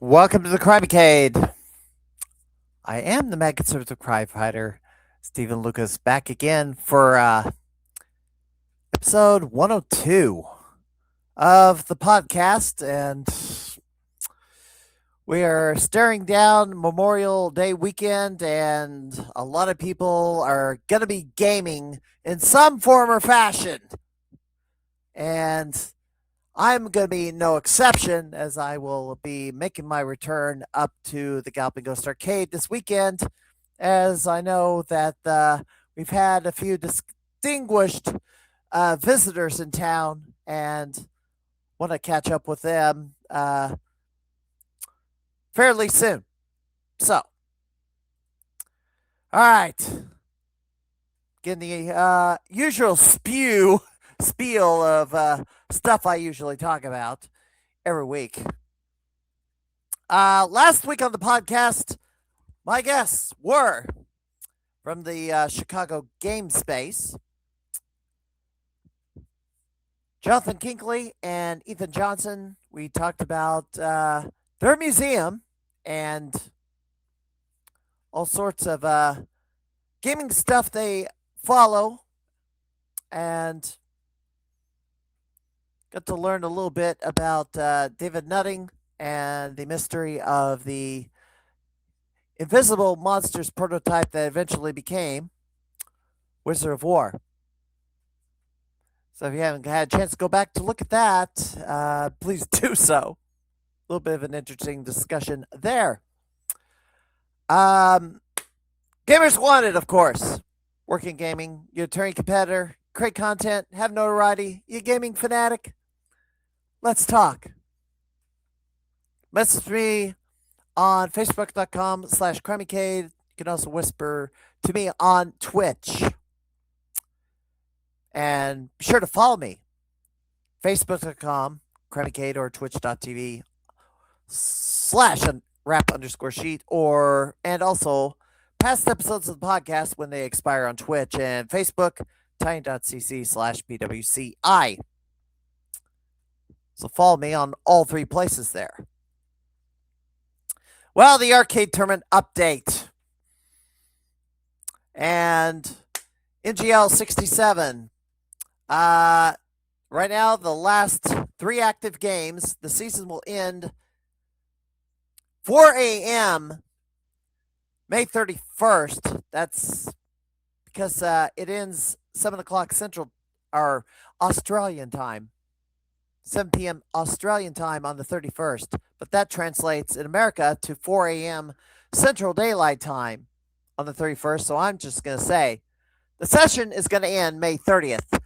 Welcome to the Crimeycade. I am the mad conservative crime fighter, Stephen Lucas, back again for episode 102 of the podcast. And we are staring down Memorial Day weekend, and a lot of people are going to be gaming in some form or fashion. And I'm going to be no exception, as I will be making my return up to the Galloping Ghost Arcade this weekend, as I know that we've had a few distinguished visitors in town and want to catch up with them fairly soon. So, all right. Getting the usual spiel of stuff I usually talk about every week. Last week on the podcast, my guests were from the Chicago Game Space, Jonathan Kinkley and Ethan Johnson. We talked about their museum and all sorts of gaming stuff they follow, and got to learn a little bit about David Nutting and the mystery of the invisible monsters prototype that eventually became Wizard of War. So if you haven't had a chance to go back to look at that, please do so. A little bit of an interesting discussion there. Gamers Wanted, of course. Working gaming, you're a turning competitor, create content, have notoriety, you're a gaming fanatic. Let's talk. Message me on facebook.com/Crimeycade. You can also whisper to me on Twitch. And be sure to follow me. Facebook.com, Crimeycade, or twitch.tv/rap_sheet, and also past episodes of the podcast when they expire on Twitch and Facebook, tiny.cc/BWCI. So follow me on all three places there. Well, the arcade tournament update. And NGL 67. Right now, the last 3 active games, the season will end 4 a.m. May 31st. That's because it ends 7 o'clock Central or Australian time. 7 p.m. Australian time on the 31st, but that translates in America to 4 a.m. Central Daylight Time on the 31st. So I'm just going to say the session is going to end May 30th.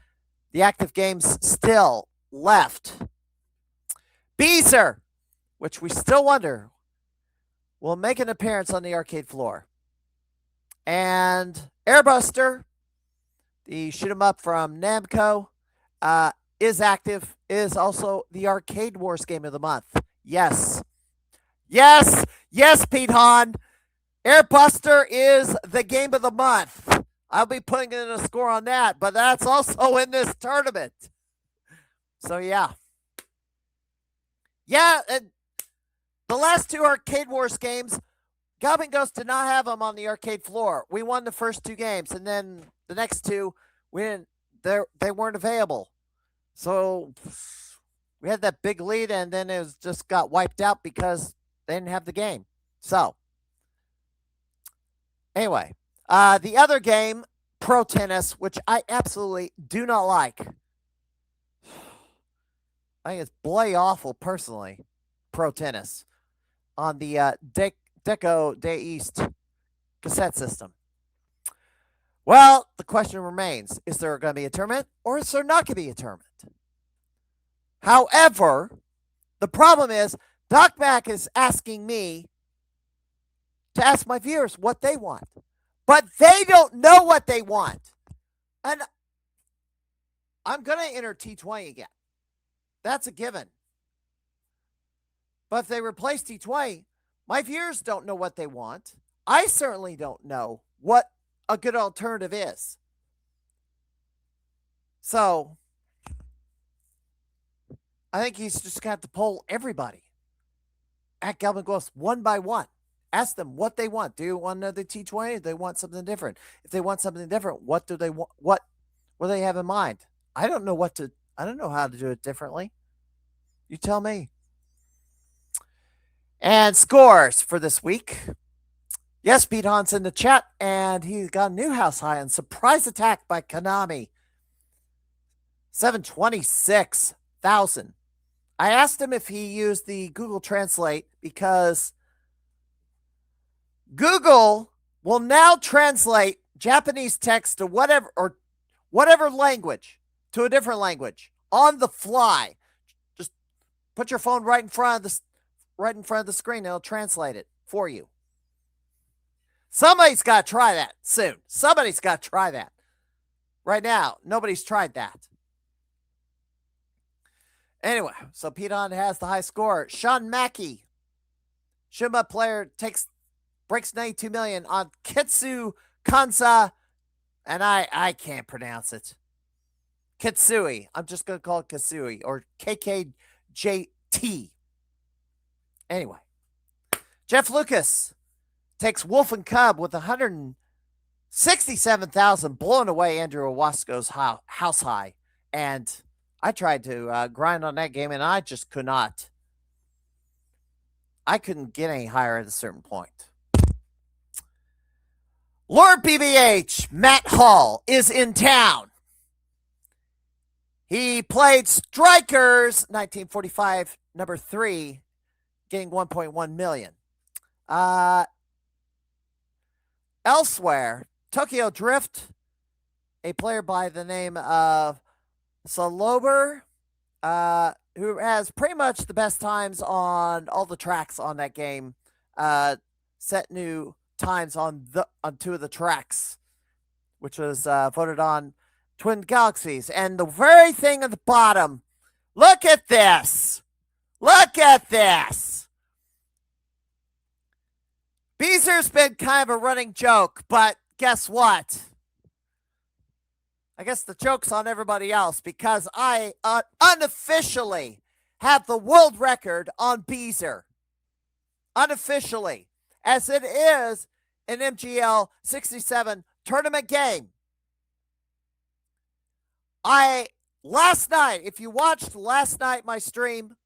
The active games still left. Beezer, which we still wonder, will make an appearance on the arcade floor. And Airbuster, the shoot 'em up from Namco, is active, is also the Arcade Wars game of the month. Yes. Yes. Yes, Pete Hahn. Airbuster is the game of the month. I'll be putting in a score on that, but that's also in this tournament. So, yeah. Yeah, and the last 2 Arcade Wars games, Galloping Ghost did not have them on the arcade floor. We won the first 2 games, and then the next 2, they weren't available. So we had that big lead, and then it just got wiped out because they didn't have the game. So anyway, the other game, Pro Tennis, which I absolutely do not like. I think it's bloody awful, personally. Pro Tennis on the Deco Day East cassette system. Well, the question remains, is there going to be a tournament or is there not going to be a tournament? However, the problem is Doc Mac is asking me to ask my viewers what they want, but they don't know what they want. And I'm going to enter T20 again. That's a given. But if they replace T20, my viewers don't know what they want. I certainly don't know what a good alternative is. So I think he's just going to have to poll everybody. at Galvin Ghost one by one. Ask them what they want. Do you want another T20? Do they want something different? If they want something different, what do they want? What do they have in mind? I don't know what to. I don't know how to do it differently. You tell me. And scores for this week. Yes, Pete Hahn's in the chat, and he got a new house high on surprise attack by Konami. 726,000. I asked him if he used the Google Translate because Google will now translate Japanese text to whatever language to a different language on the fly. Just put your phone right in front of the screen and it'll translate it for you. Somebody's got to try that soon. Somebody's got to try that. Right now, nobody's tried that. Anyway, so Pete Hahn has the high score. Sean Mackey, Shunba player, breaks 92 million on Kitsu Kansa, and I can't pronounce it. Kitsui. I'm just going to call it Kitsui or KKJT. Anyway, Jeff Lucas takes Wolf and Cub with 167,000, blowing away Andrew Owasco's house high. And I tried to grind on that game, and I just could not. I couldn't get any higher at a certain point. Lord BBH, Matt Hall, is in town. He played Strikers 1945, number 3, getting 1.1 million. Elsewhere, Tokyo Drift, a player by the name of Salober, who has pretty much the best times on all the tracks on that game, set new times on 2 of the tracks, which was voted on Twin Galaxies. And the very thing at the bottom, look at this. Look at this. Beezer's been kind of a running joke, but guess what? I guess the joke's on everybody else because I unofficially have the world record on Beezer. Unofficially, as it is an MGL 67 tournament game. Last night, if you watched last night my stream,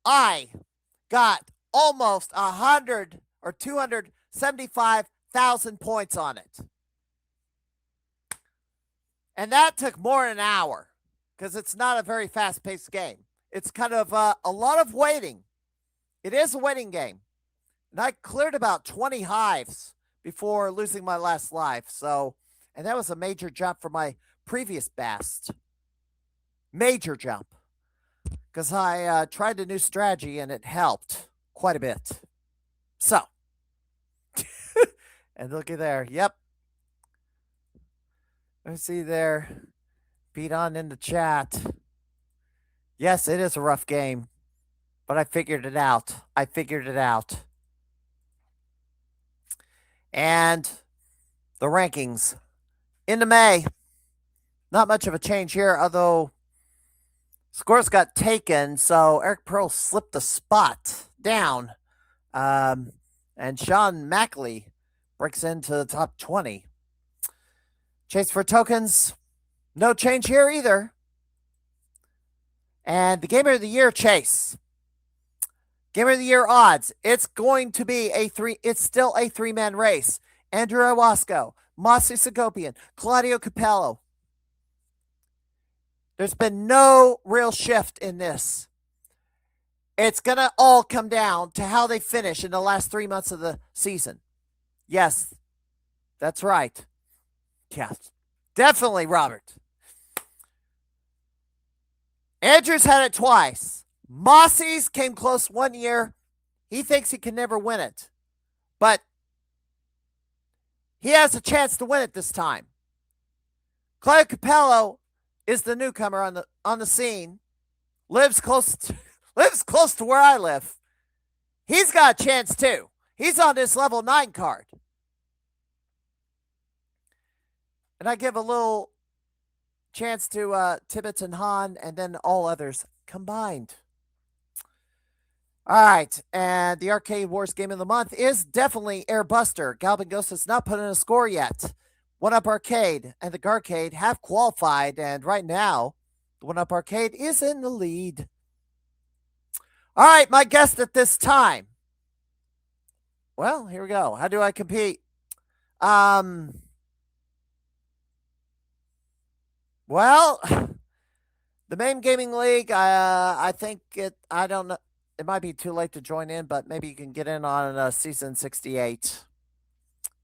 I got almost 100 or 275,000 points on it. And that took more than an hour because it's not a very fast-paced game. It's kind of a lot of waiting. It is a waiting game. And I cleared about 20 hives before losing my last life. And that was a major jump from my previous best. Major jump. Because I tried a new strategy and it helped quite a bit. So. And looky there. Yep. Let's see there. Beat on in the chat. Yes, it is a rough game. But I figured it out. And the rankings into May. Not much of a change here, although scores got taken, so Eric Pearl slipped a spot down. And Sean Mackley breaks into the top 20. Chase for tokens, no change here either. And the Gamer of the Year chase. Gamer of the Year odds. It's going to be it's still a 3-man race. Andrew Owasco, Masi Segopian, Claudio Capello. There's been no real shift in this. It's going to all come down to how they finish in the last 3 months of the season. Yes, that's right. Yes, definitely, Robert. Andrews had it twice. Mossie's came close 1 year. He thinks he can never win it. But he has a chance to win it this time. Claudio Capello is the newcomer on the scene. Lives close to where I live. He's got a chance too. He's on this level 9 card. And I give a little chance to Tibbetts and Hahn and then all others combined. All right, and the Arcade Wars game of the month is definitely Airbuster. Galvin Ghost has not put in a score yet. One Up Arcade and the Garcade have qualified, and right now, the One Up Arcade is in the lead. All right, my guest at this time. Well, here we go. How do I compete? Well, the main gaming league. I think it. I don't know. It might be too late to join in, but maybe you can get in on season 68.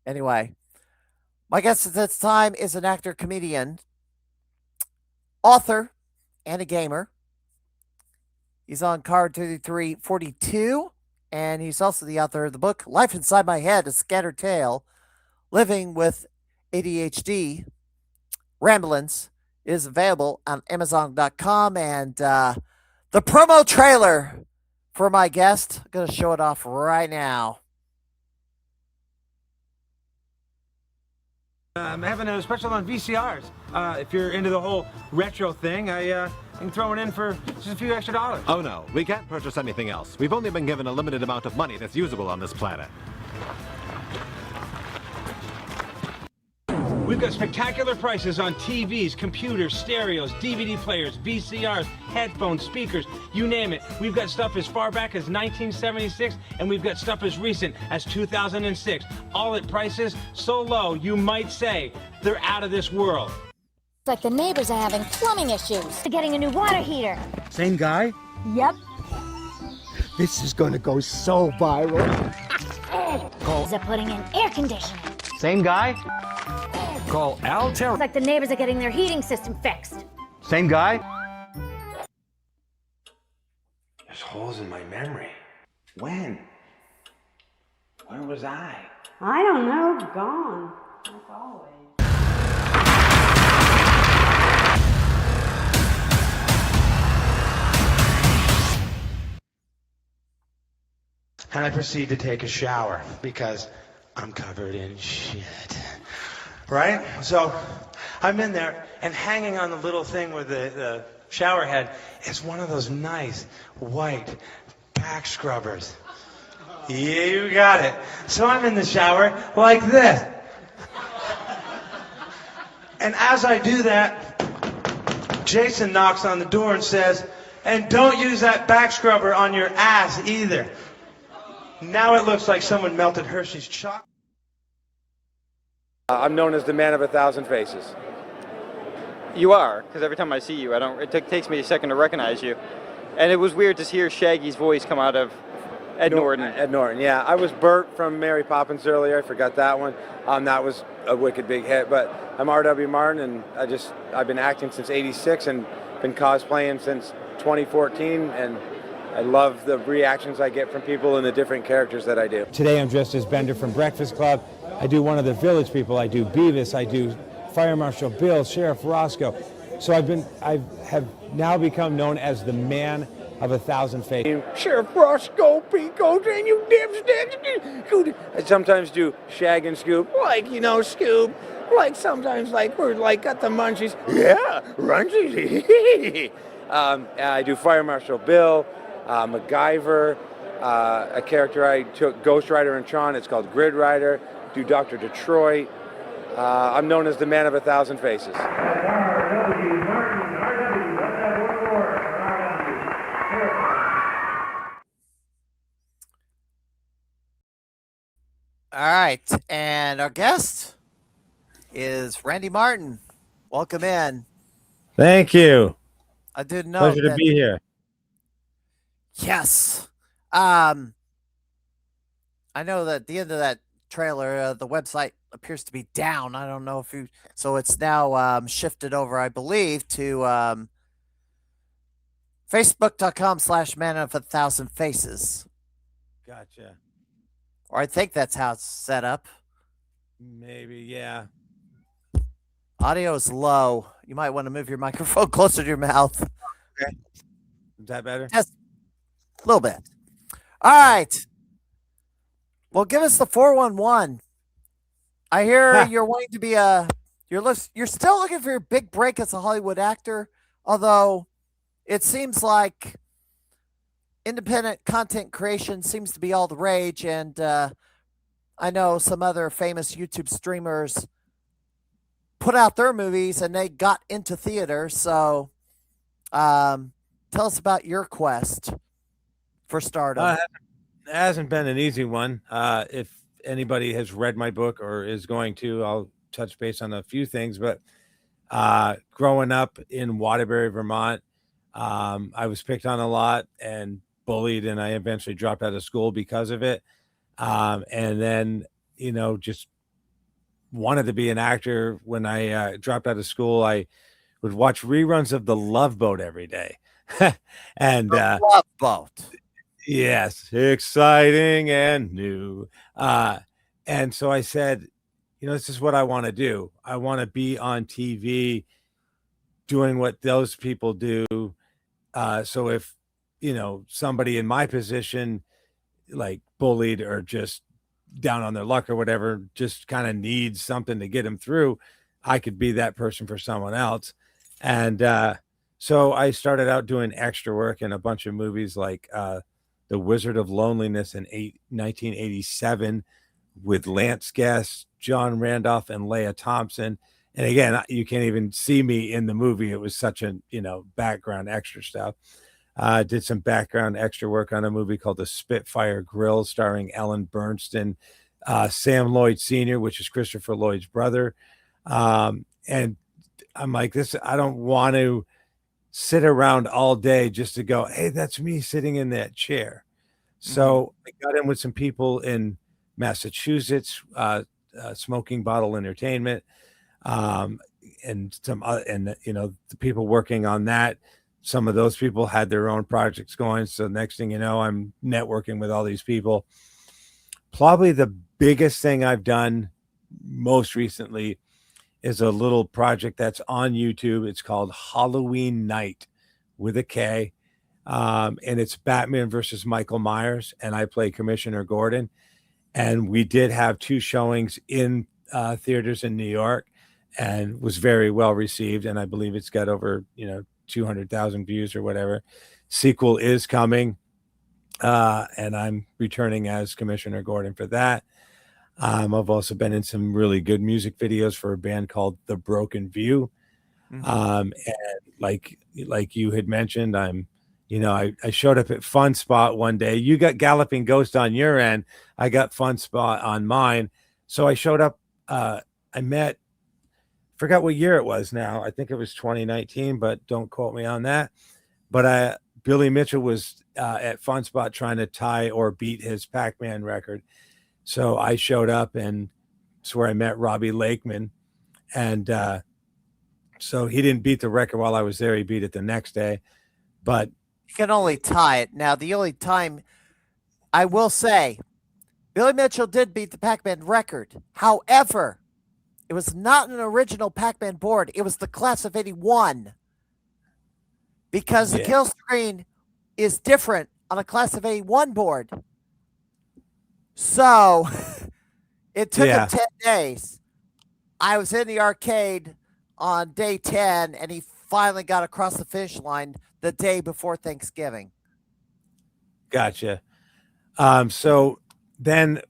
Anyway, my guest at this time is an actor, comedian, author, and a gamer. He's on card 3342, and he's also the author of the book Life Inside My Head, A Scattered Tale, Living with ADHD. Ramblins is available on Amazon.com, and the promo trailer for my guest, I'm going to show it off right now. I'm having a special on VCRs. If you're into the whole retro thing, I can throw it in for just a few extra dollars. Oh no, we can't purchase anything else. We've only been given a limited amount of money that's usable on this planet. We've got spectacular prices on TVs, computers, stereos, DVD players, VCRs, headphones, speakers, you name it. We've got stuff as far back as 1976, and we've got stuff as recent as 2006. All at prices so low, you might say they're out of this world. It's like the neighbors are having plumbing issues. They're getting a new water heater. Same guy? Yep. This is gonna go so viral. They're putting in air conditioning. Same guy? Call Al Terry. It's like the neighbors are getting their heating system fixed. Same guy? There's holes in my memory. When? Where was I? I don't know, gone, like always. And I proceed to take a shower because I'm covered in shit. Right? So I'm in there, and hanging on the little thing with the shower head is one of those nice white back scrubbers. Yeah, you got it. So I'm in the shower like this. And as I do that, Jason knocks on the door and says, "And don't use that back scrubber on your ass either." Now it looks like someone melted Hershey's chocolate. I'm known as the man of 1,000 faces. You are, because every time I see you, it takes me a second to recognize you. And it was weird to hear Shaggy's voice come out of Ed Norton. Ed Norton, yeah. I was Bert from Mary Poppins earlier. I forgot that one. That was a wicked big hit. But I'm R.W. Martin, and I've been acting since '86 and been cosplaying since 2014. And I love the reactions I get from people and the different characters that I do. Today I'm dressed as Bender from Breakfast Club. I do one of the Village People. I do Beavis. I do Fire Marshal Bill, Sheriff Roscoe. So I have now become known as the man of 1,000 faces. Sheriff Roscoe, Pico, and you dipsticks. I sometimes do Shag and Scoop, like, Scoop. Like sometimes, we're got the munchies. Yeah, runchies. I do Fire Marshal Bill, MacGyver, a character I took, Ghost Rider and Tron. It's called Grid Rider. Do Dr. Detroit. I'm known as the man of 1,000 faces. All right, and our guest is Randy Martin. Welcome in. Thank you. I didn't know. Pleasure to be here. Yes. I know that at the end of that trailer, the website appears to be down. I don't know if you. So it's now shifted over, I believe, to Facebook.com/man of 1,000 faces. Gotcha. Or I think that's how it's set up. Maybe, yeah. Audio is low. You might want to move your microphone closer to your mouth. Okay. Is that better? Just a little bit. All right. Well, give us the 411. I hear you're wanting to be you're still looking for your big break as a Hollywood actor, although it seems like independent content creation seems to be all the rage, and I know some other famous YouTube streamers put out their movies and they got into theater. So, tell us about your quest for stardom. It hasn't been an easy one. If anybody has read my book or is going to, I'll touch base on a few things. But growing up in Waterbury, Vermont, I was picked on a lot and bullied, and I eventually dropped out of school because of it. And then, just wanted to be an actor. When I dropped out of school, I would watch reruns of The Love Boat every day. And Love Boat. yes, exciting and new. And so I said, this is what I want to do. I want to be on TV doing what those people do. So if, somebody in my position, like bullied or just down on their luck or whatever, just kind of needs something to get them through, I could be that person for someone else. And so I started out doing extra work in a bunch of movies like The Wizard of Loneliness in 1987 with Lance Guest, John Randolph, and Leah Thompson. And again, you can't even see me in the movie. It was such a, background extra stuff. Did some background extra work on a movie called The Spitfire Grill starring Ellen Bernstein, Sam Lloyd Sr., which is Christopher Lloyd's brother. And I'm like, I don't want to sit around all day just to go, hey, that's me sitting in that chair. So I got in with some people in Massachusetts, Smoking Bottle Entertainment, and some, the people working on that. Some of those people had their own projects going. So next thing you know, I'm networking with all these people. Probably the biggest thing I've done most recently is a little project that's on YouTube. It's called Halloween Night with a K. And it's Batman versus Michael Myers. And I play Commissioner Gordon. And we did have 2 showings in theaters in New York and was very well received. And I believe it's got over, 200,000 views or whatever. Sequel is coming. And I'm returning as Commissioner Gordon for that. I've also been in some really good music videos for a band called The Broken View. And like you had mentioned, I showed up at Fun Spot one day. You got Galloping Ghost on your end. I got Fun Spot on mine. So I showed up. I forgot what year it was now. I think it was 2019, but don't quote me on that. But Billy Mitchell was at Fun Spot trying to tie or beat his Pac-Man record. So I showed up, and it's where I met Robbie Lakeman. And so he didn't beat the record while I was there. He beat it the next day. But you can only tie it. Now, the only time I will say, Billy Mitchell did beat the Pac-Man record. However, it was not an original Pac-Man board. It was the class of 81. Because the kill screen is different on a class of 81 board. So it took him 10 days. I was in the arcade on day 10, and he finally got across the finish line the day before Thanksgiving. Gotcha. So then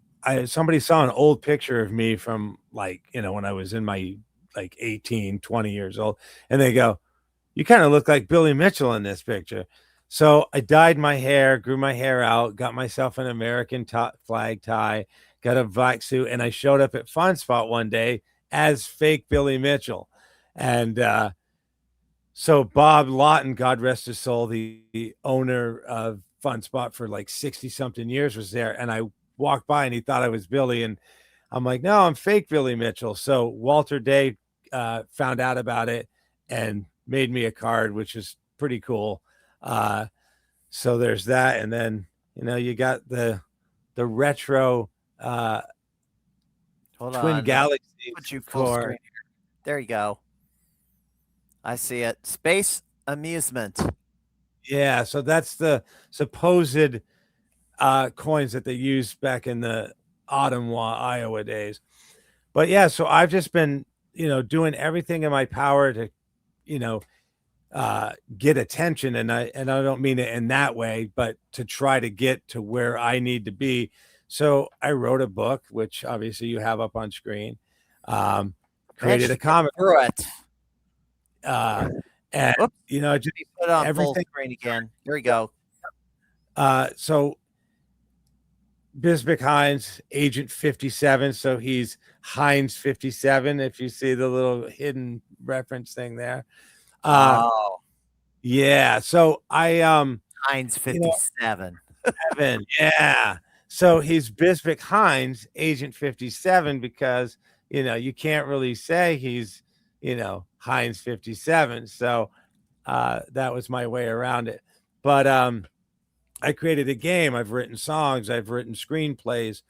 somebody saw an old picture of me from when I was in my 18, 20 years old, and they go, you kind of look like Billy Mitchell in this picture. So I dyed my hair, grew my hair out, got myself an American flag tie, got a vac suit, and I showed up at Fun Spot one day as fake Billy Mitchell. And so Bob Lawton, God rest his soul, the owner of Fun Spot for 60-something years, was there. And I walked by and he thought I was Billy. And I'm like, no, I'm fake Billy Mitchell. So Walter Day found out about it and made me a card, which is pretty cool. So there's that. And then, you got the retro Twin Galaxies. Put you full screen here. There you go. I see it. Space Amusement. Yeah, so that's the supposed coins that they used back in the Ottawa, Iowa days. But yeah, so I've just been, doing everything in my power to, get attention, and I don't mean it in that way, but to try to get to where I need to be. So I wrote a book, which obviously you have up on screen. Created a comic through it. and Whoops. just Put it on full everything. screen again. Here we go. So Bisbeck Hines, Agent 57. So he's Hines 57. If you see the little hidden reference thing there. Oh, Yeah. So Hines 57. yeah. So he's Bisbeck Hines, Agent 57, because you can't really say he's Hines 57. So that was my way around it. But I created a game. I've written songs. I've written screenplays.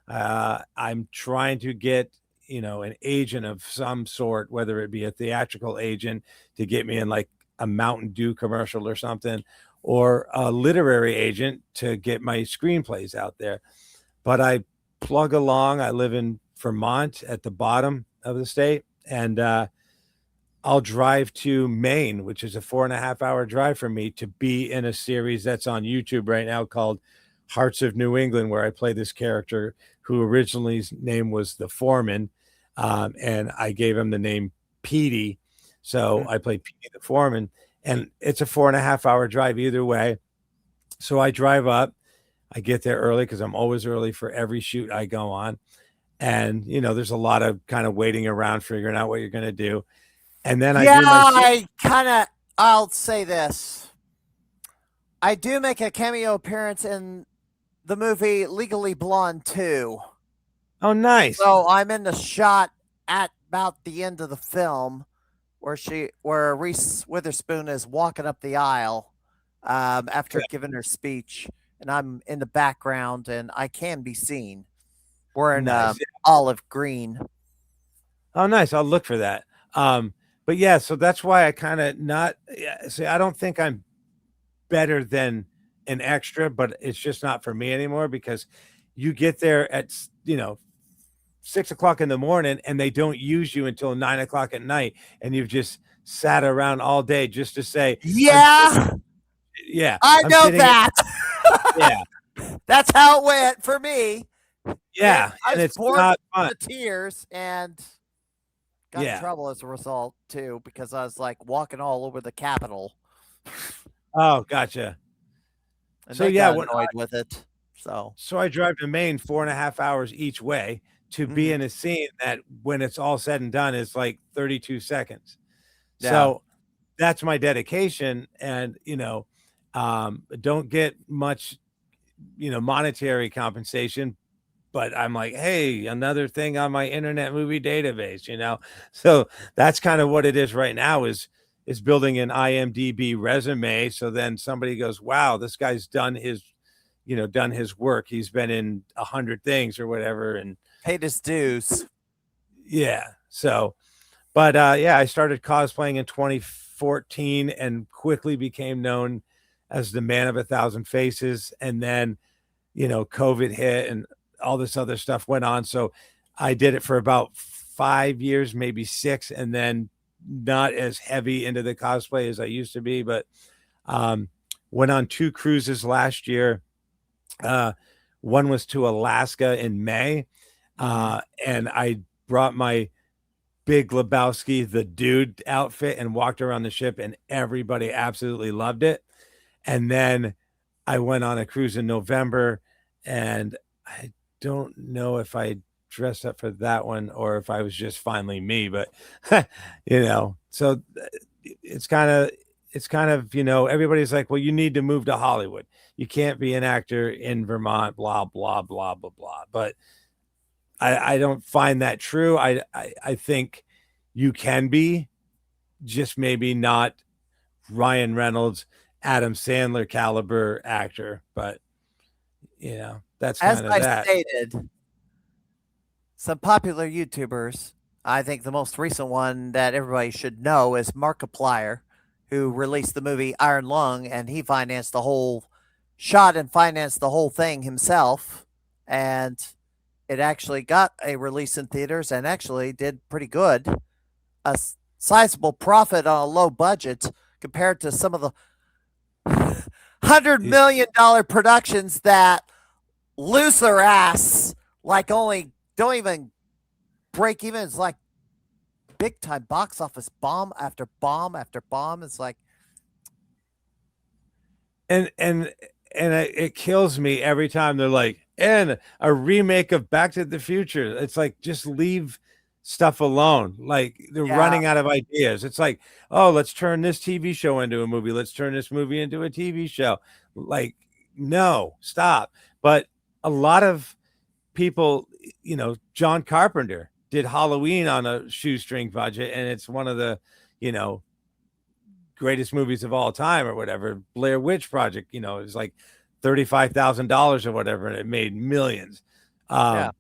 I'm trying to get an agent of some sort, whether it be a theatrical agent to get me in like a Mountain Dew commercial or something, or a literary agent to get my screenplays out there. But I plug along. I live in Vermont at the bottom of the state, and I'll drive to Maine, which is a 4.5-hour drive for me, to be in a series that's on YouTube right now called Hearts of New England, where I play this character who originally his name was the Foreman, and I gave him the name Petey. So I play Petey the Foreman, and it's a 4.5-hour drive either way. So I drive up. I get there early because I'm always early for every shoot I go on. And, there's a lot of kind of waiting around, figuring out what you're going to do. And then I'll say this. I do make a cameo appearance in the movie Legally Blonde 2. Oh, nice. So I'm in the shot at about the end of the film where Reese Witherspoon is walking up the aisle after giving her speech, and I'm in the background, and I can be seen wearing olive green. Oh, nice. I'll look for that. But yeah, so that's why I kind of I don't think I'm better than an extra, but it's just not for me anymore, because you get there at 6 o'clock in the morning and they don't use you until 9 o'clock at night, and you've just sat around all day just to say, yeah, I know that. Yeah, that's how it went for me. Yeah, and it's not fun. The tears and got in trouble as a result too, because I was like walking all over the Capitol. Oh, gotcha. And so got annoyed with it. So I drive to Maine 4.5 hours each way to be in a scene that, when it's all said and done, is like 32 seconds. Yeah. So that's my dedication, and don't get much monetary compensation, but I'm like, hey, another thing on my Internet Movie Database, so that's kind of what it is right now, is building an IMDb resume. So then somebody goes, wow, this guy's done his work. He's been in 100 things or whatever, and paid his dues. Yeah. So, but I started cosplaying in 2014 and quickly became known as the Man of 1,000 Faces. And then, COVID hit and all this other stuff went on. So I did it for about 5 years, maybe 6, and then not as heavy into the cosplay as I used to be, but went on 2 cruises last year. One was to Alaska in May. And I brought my Big Lebowski, the Dude outfit, and walked around the ship, and everybody absolutely loved it. And then I went on a cruise in November, and I don't know if I dressed up for that one or if I was just finally me, but so it's kind of, everybody's like, well, you need to move to Hollywood. You can't be an actor in Vermont, blah, blah, blah, blah, blah. But I don't find that true. I think you can be, just maybe not Ryan Reynolds, Adam Sandler caliber actor, but that's kind of that. As I stated, some popular YouTubers, I think the most recent one that everybody should know is Markiplier, who released the movie Iron Lung, and he financed the whole thing himself, and it actually got a release in theaters and actually did pretty good. A sizable profit on a low budget, compared to some of the $100 million productions that lose their ass, like only don't even break even. It's like big time box office bomb after bomb after bomb. It's like, and it kills me every time they're like, and a remake of Back to the Future. It's like, just leave stuff alone. Like, they're running out of ideas. It's like, oh, let's turn this TV show into a movie. Let's turn this movie into a TV show. Like, no, stop. But a lot of people, John Carpenter did Halloween on a shoestring budget, and it's one of the, greatest movies of all time or whatever. Blair Witch Project, it's like $35,000 or whatever, and it made millions. The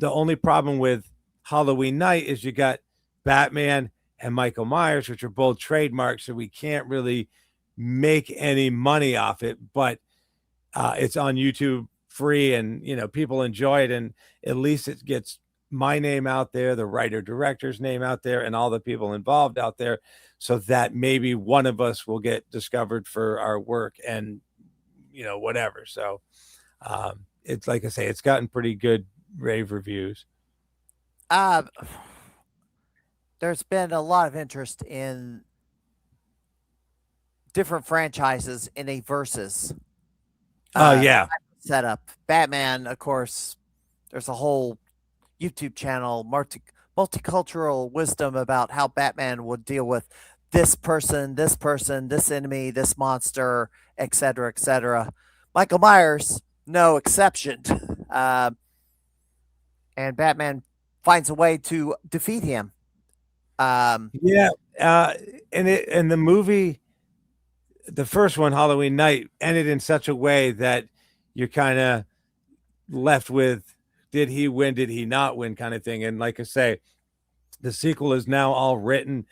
only problem with Halloween Night is you got Batman and Michael Myers, which are both trademarks, so we can't really make any money off it, but it's on YouTube free, and people enjoy it, and at least it gets my name out there, the writer director's name out there, and all the people involved out there, so that maybe one of us will get discovered for our work, and whatever. So it's like I say, it's gotten pretty good rave reviews. There's been a lot of interest in different franchises in a versus yeah setup. Batman, of course, there's a whole YouTube channel, multicultural wisdom about how Batman would deal with this person, this enemy, this monster, etc., etc. Michael Myers, no exception. And Batman finds a way to defeat him. And the movie, the first one, Halloween Night, ended in such a way that you're kind of left with, did he win, did he not win, kind of thing. And like I say, the sequel is now all written,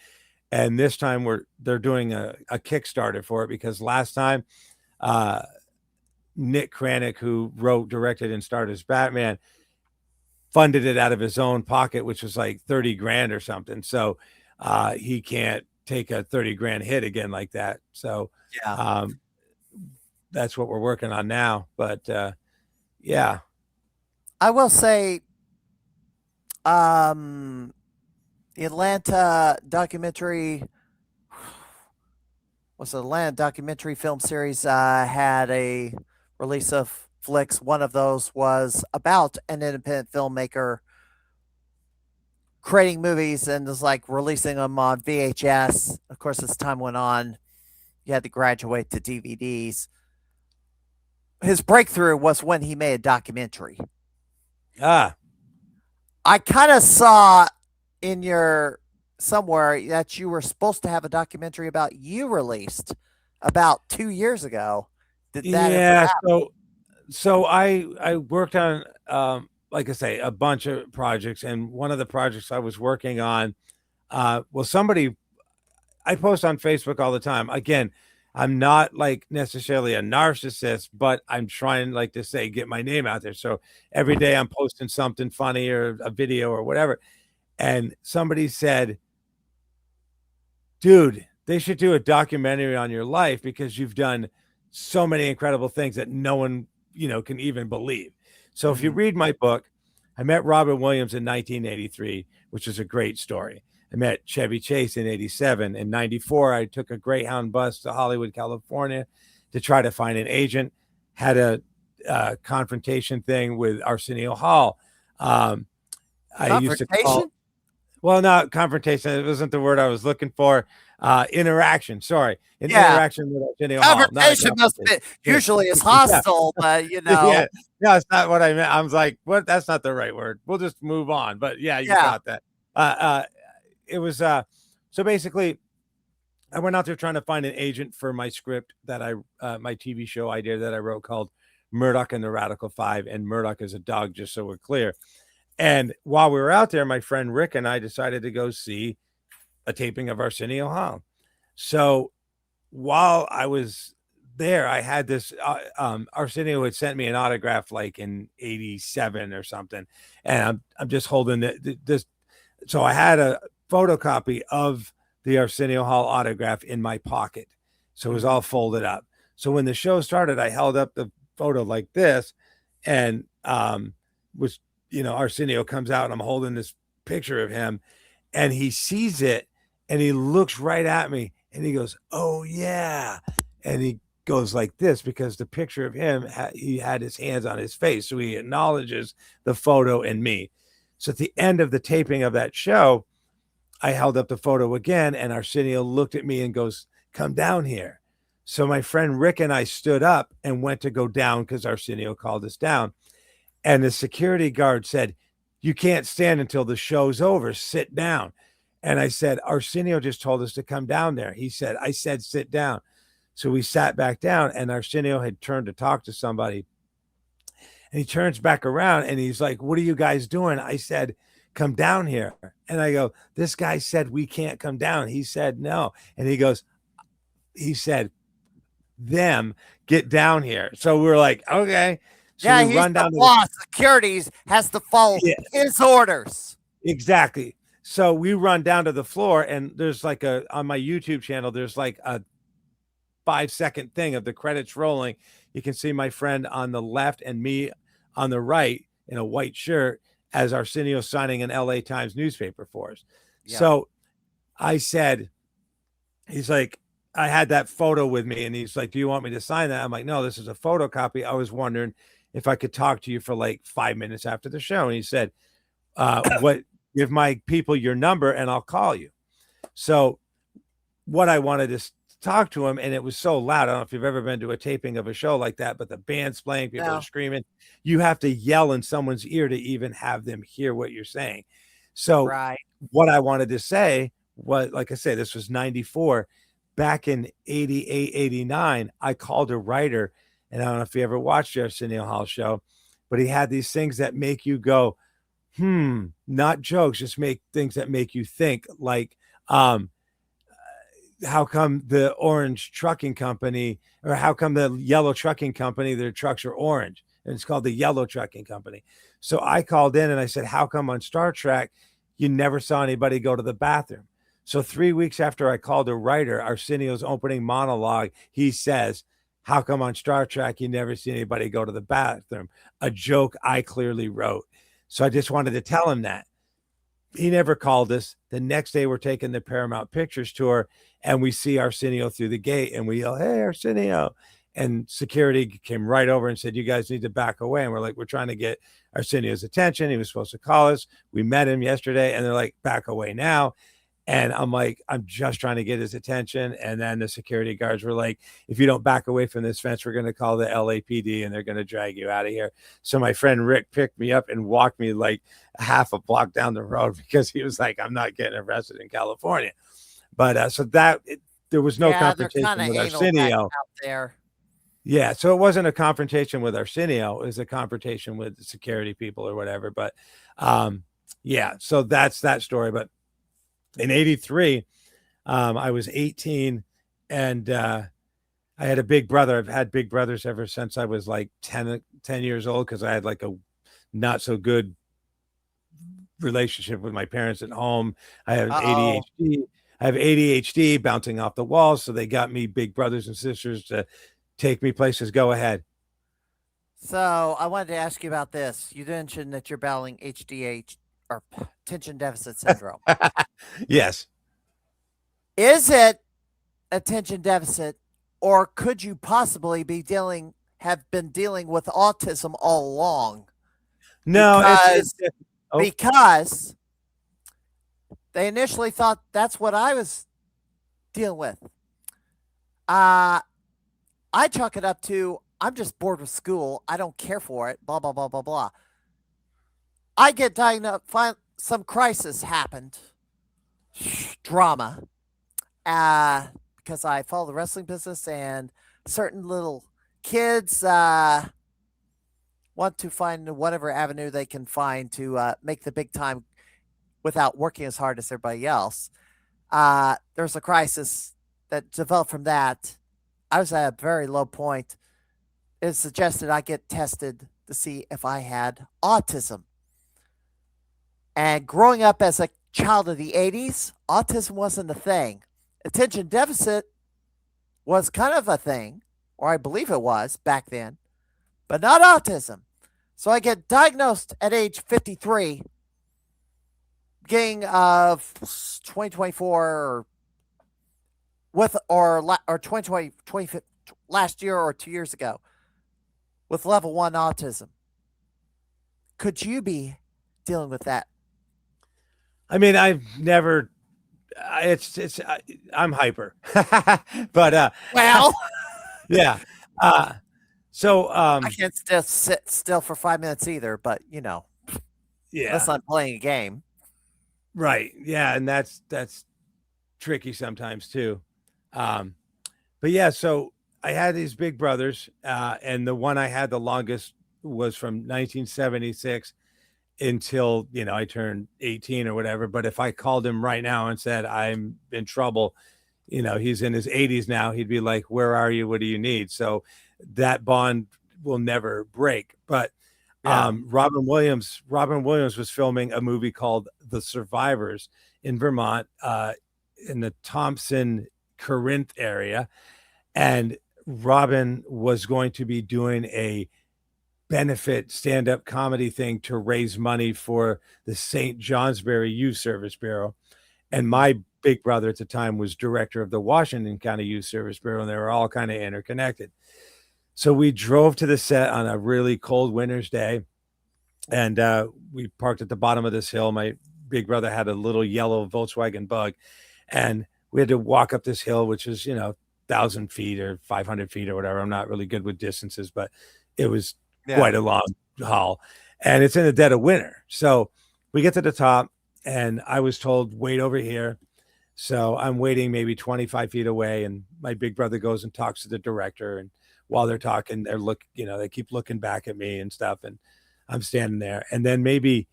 and this time they're doing a Kickstarter for it, because last time Nick Kranick, who wrote, directed, and starred as Batman, funded it out of his own pocket, which was like 30 grand or something. So he can't take a 30 grand hit again like that. So that's what we're working on now. But yeah, I will say, the Atlanta documentary, Atlanta documentary film series had a release of flicks. One of those was about an independent filmmaker creating movies and was like releasing them on VHS. Of course, as time went on, you had to graduate to DVDs. His breakthrough was when he made a documentary. I kind of saw in your somewhere that you were supposed to have a documentary about you released about 2 years ago. Did that ever happen? So I worked on like I say, a bunch of projects, and one of the projects I was working on, I post on Facebook all the time. Again, I'm not like necessarily a narcissist, but I'm trying, like to say, get my name out there. So every day I'm posting something funny or a video or whatever. And somebody said, dude, they should do a documentary on your life, because you've done so many incredible things that no one, can even believe. So if you read my book, I met Robin Williams in 1983, which is a great story. I met Chevy Chase in 87. In 94, I took a Greyhound bus to Hollywood, California to try to find an agent, had a confrontation thing with Arsenio Hall. I used to call, well, not confrontation. It wasn't the word I was looking for. Interaction. Sorry. Interaction with Arsenio Hall. Confrontation must be usually is hostile, but Yeah, it's not what I meant. I was like, what? That's not the right word. We'll just move on. But yeah, you got that. It was so basically, I went out there trying to find an agent for my script that my TV show idea that I wrote called Murdoch and the Radical Five, and Murdoch is a dog, just so we're clear. And while we were out there, my friend Rick and I decided to go see a taping of Arsenio Hall. So while I was there, I had this Arsenio had sent me an autograph like in 87 or something, and I'm just holding this. So I had a photocopy of the Arsenio Hall autograph in my pocket. So it was all folded up. So when the show started, I held up the photo like this, and was, Arsenio comes out and I'm holding this picture of him, and he sees it and he looks right at me and he goes, "Oh yeah," and he goes like this because the picture of him, he had his hands on his face, so he acknowledges the photo and me. So at the end of the taping of that show, I held up the photo again, and Arsenio looked at me and goes, "Come down here." So my friend Rick and I stood up and went to go down because Arsenio called us down. And the security guard said, "You can't stand until the show's over. Sit down." And I said, "Arsenio just told us to come down there." He said, "I said sit down." So we sat back down, and Arsenio had turned to talk to somebody. And he turns back around and he's like, "What are you guys doing?" I said, "Come down here." And I go, "This guy said we can't come down." He said, "No." And he said, "Them, get down here." So we're like, okay. So Yeah, we he's run the down to boss. Securities has to follow his orders. exactly. So we run down to the floor, and there's like on my YouTube channel, there's like a 5-second thing of the credits rolling. You can see my friend on the left and me on the right in a white shirt as Arsenio signing an LA Times newspaper for us. Yeah. So I said, he's like, I had that photo with me, and he's like, "Do you want me to sign that?" I'm like, "No, this is a photocopy. I was wondering if I could talk to you for like 5 minutes after the show." And he said, give my people your number and I'll call you. So what I wanted to talk to him, and it was so loud. I don't know if you've ever been to a taping of a show like that, but the band's playing, people are screaming. You have to yell in someone's ear to even have them hear what you're saying. So what I wanted to say was, like I say, this was 94. Back in 88, 89, I called a writer, and I don't know if you ever watched the Arsenio Hall show, but he had these things that make you go, not jokes, just make things that make you think, like, how come the orange trucking company, or how come the yellow trucking company, their trucks are orange? And it's called the yellow trucking company. So I called in and I said, "How come on Star Trek you never saw anybody go to the bathroom?" So 3 weeks after I called a writer, Arsenio's opening monologue, he says, "How come on Star Trek you never see anybody go to the bathroom?" A joke I clearly wrote. So I just wanted to tell him that. He never called us. The next day we're taking the Paramount Pictures tour, and we see Arsenio through the gate, and we yell, "Hey, Arsenio." And security came right over and said, "You guys need to back away." And we're like, we're trying to get Arsenio's attention. He was supposed to call us. We met him yesterday, and they're like, "Back away now." And I'm like, I'm just trying to get his attention. And then the security guards were like, "If you don't back away from this fence, we're going to call the LAPD and they're going to drag you out of here." So my friend Rick picked me up and walked me like half a block down the road because he was like, "I'm not getting arrested in California." But so there was no confrontation with Arsenio out there. Yeah, so it wasn't a confrontation with Arsenio, it was a confrontation with the security people or whatever. But yeah, so that's that story. But in 83, I was 18, and I had a big brother. I've had big brothers ever since I was like 10 years old, because I had like a not so good relationship with my parents at home. I have ADHD. I have ADHD, bouncing off the walls. So they got me big brothers and sisters to take me places. Go ahead. So I wanted to ask you about this. You mentioned that you're battling HDH, or attention deficit syndrome. Yes. Is it attention deficit, or could you possibly have been dealing with autism all along? No, because they initially thought that's what I was dealing with. I chalk it up to, I'm just bored with school. I don't care for it. Blah, blah, blah, blah, blah. I get diagnosed. Some crisis happened. Drama. Because I follow the wrestling business, and certain little kids want to find whatever avenue they can find to make the big time without working as hard as everybody else. There's a crisis that developed from that. I was at a very low point. It suggested I get tested to see if I had autism. And growing up as a child of the 80s, autism wasn't a thing. Attention deficit was kind of a thing, or I believe it was back then, but not autism. So I get diagnosed at age 53, beginning of 2024, or 2020, last year or 2 years ago, with level 1 autism. Could you be dealing with that? I mean, I've never. I'm hyper, but Well, yeah. So I can't still sit still for 5 minutes either, but yeah, unless I'm playing a game. right, yeah, and that's tricky sometimes too. But yeah, so I had these big brothers, and the one I had the longest was from 1976 until I turned 18 or whatever. But if I called him right now and said I'm in trouble, he's in his 80s now, he'd be like, "Where are you? What do you need?" So that bond will never break. But Robin Williams was filming a movie called The Survivors in Vermont, in the Thompson Corinth area, and Robin was going to be doing a benefit stand-up comedy thing to raise money for the St. Johnsbury Youth Service Bureau. And my big brother at the time was director of the Washington County Youth Service Bureau, and they were all kind of interconnected. So we drove to the set on a really cold winter's day, and we parked at the bottom of this hill. My big brother had a little yellow Volkswagen Bug, and we had to walk up this hill, which is 1,000 feet or 500 feet or whatever. I'm not really good with distances, but it was quite a long haul, and it's in the dead of winter. So we get to the top, and I was told, wait over here. So I'm waiting maybe 25 feet away, and my big brother goes and talks to the director, and while they're talking, they keep looking back at me and stuff, and I'm standing there. And then maybe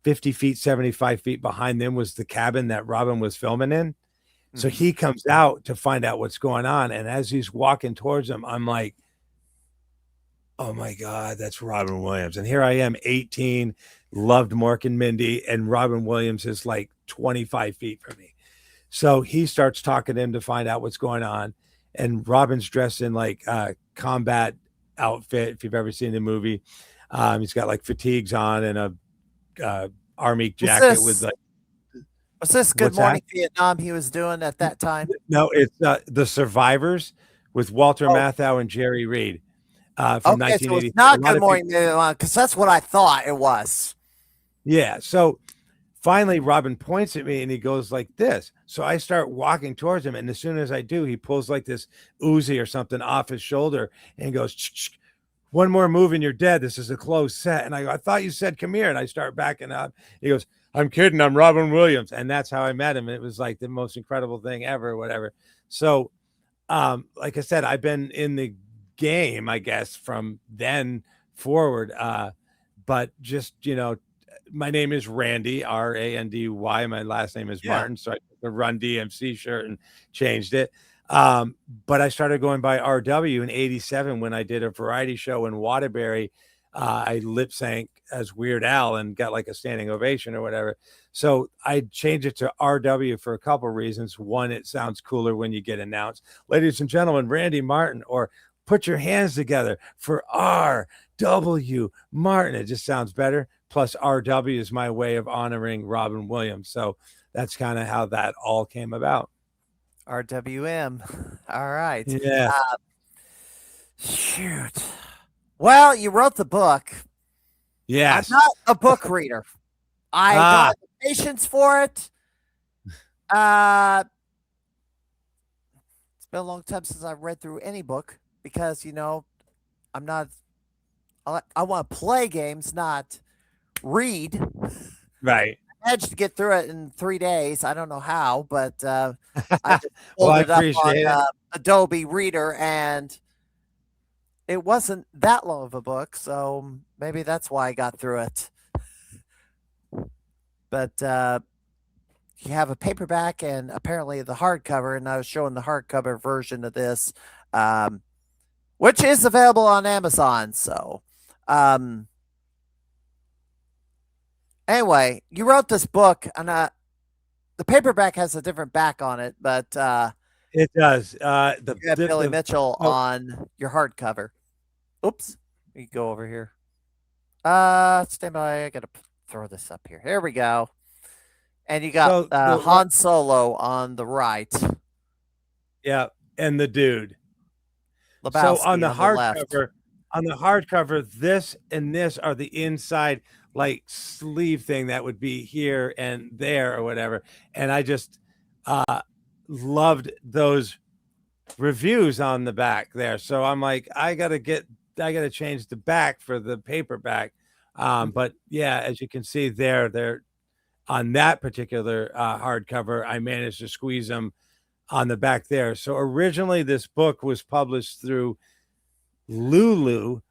50 feet, 75 feet behind them was the cabin that Robin was filming in. So he comes out to find out what's going on, and as he's walking towards him, I'm like, oh my God, that's Robin Williams. And here I am, 18, loved Mork and Mindy, and Robin Williams is like 25 feet from me. So he starts talking to him to find out what's going on. And Robin's dressed in like a combat outfit, if you've ever seen the movie. He's got like fatigues on and a army jacket with like. Was this Good Morning Vietnam he was doing at that time? No, it's The Survivors with Walter Matthau and Jerry Reed. From 1980. So it's not Good Morning Vietnam, because that's what I thought it was. Yeah. So finally, Robin points at me and he goes like this. So I start walking towards him, and as soon as I do, he pulls like this Uzi or something off his shoulder and goes, "One more move and you're dead. This is a closed set." And I go, "I thought you said come here." And I start backing up. He goes, "I'm kidding. I'm Robin Williams." And that's how I met him. It was like the most incredible thing ever, whatever. So, like I said, I've been in the game, I guess, from then forward. But just, my name is Randy, Randy. My last name is Martin. So I took the Run DMC shirt and changed it. But I started going by RW in 87 when I did a variety show in Waterbury. I lip sync as Weird Al and got like a standing ovation or whatever. So I changed it to RW for a couple of reasons. One, it sounds cooler when you get announced. Ladies and gentlemen, Randy Martin, or put your hands together for R.W. Martin. It just sounds better. Plus, R.W. is my way of honoring Robin Williams. So that's kind of how that all came about. RWM. All right. Yeah. Shoot. Well, you wrote the book. Yes. I'm not a book reader. I don't have the patience for it. It's been a long time since I've read through any book because, I'm not, I want to play games, not read. Right. I managed to get through it in 3 days. I don't know how, but I just well, I pulled it up appreciate on it. Adobe Reader, and it wasn't that long of a book, so maybe that's why I got through it. But you have a paperback and apparently the hardcover, and I was showing the hardcover version of this, which is available on Amazon. So anyway, you wrote this book, and the paperback has a different back on it, but It does. you have Billy Mitchell oh, on your hardcover. Oops, you go over here. Stand by. I gotta throw this up here. Here we go. And you got so the Han Solo on the right, yeah, and the dude. So Lebowski on the left. on the hardcover, this and this are the inside like sleeve thing that would be here and there or whatever. And I just loved those reviews on the back there. So I'm like, I gotta change the back for the paperback. But yeah, as you can see they're on that particular hardcover, I managed to squeeze them on the back there. So originally this book was published through lulu.com,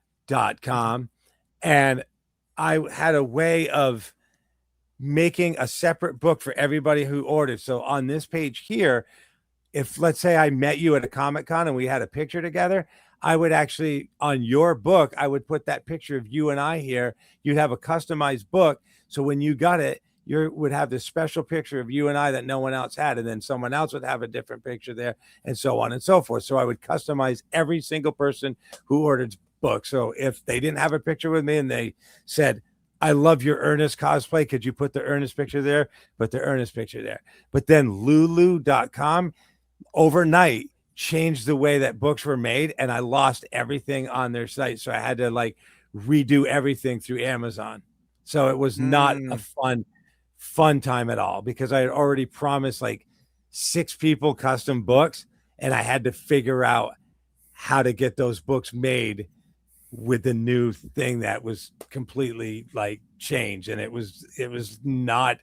and I had a way of making a separate book for everybody who ordered. So on this page here, if let's say I met you at a Comic-Con and we had a picture together, I would actually, on your book, I would put that picture of you and I here. You'd have a customized book. So when you got it, you would have this special picture of you and I that no one else had. And then someone else would have a different picture there, and so on and so forth. So I would customize every single person who ordered books. So if they didn't have a picture with me and they said, I love your Ernest cosplay, could you put the Ernest picture there? Put the Ernest picture there. But then lulu.com overnight changed the way that books were made, and I lost everything on their site. So I had to like redo everything through Amazon. So it was not a fun time at all, because I had already promised like 6 people custom books, and I had to figure out how to get those books made with the new thing that was completely like changed. And it was not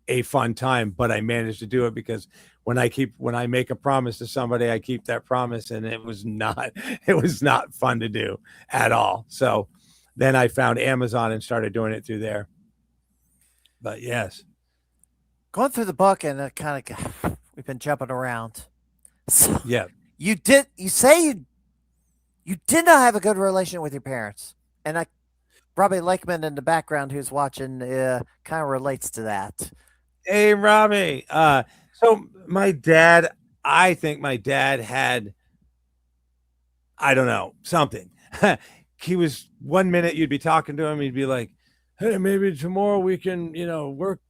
a fun time, but I managed to do it, because when I make a promise to somebody, I keep that promise, and it was not fun to do at all. So then I found Amazon and started doing it through there. But yes, Going through the book, and we've been jumping around. So yeah, you say you did not have a good relation with your parents, and I Robbie Lakeman in the background who's watching kind of relates to that. hey Robbie. So my dad, I think my dad had, I don't know, something. He was, one minute you'd be talking to him, he'd be like, hey, maybe tomorrow we can,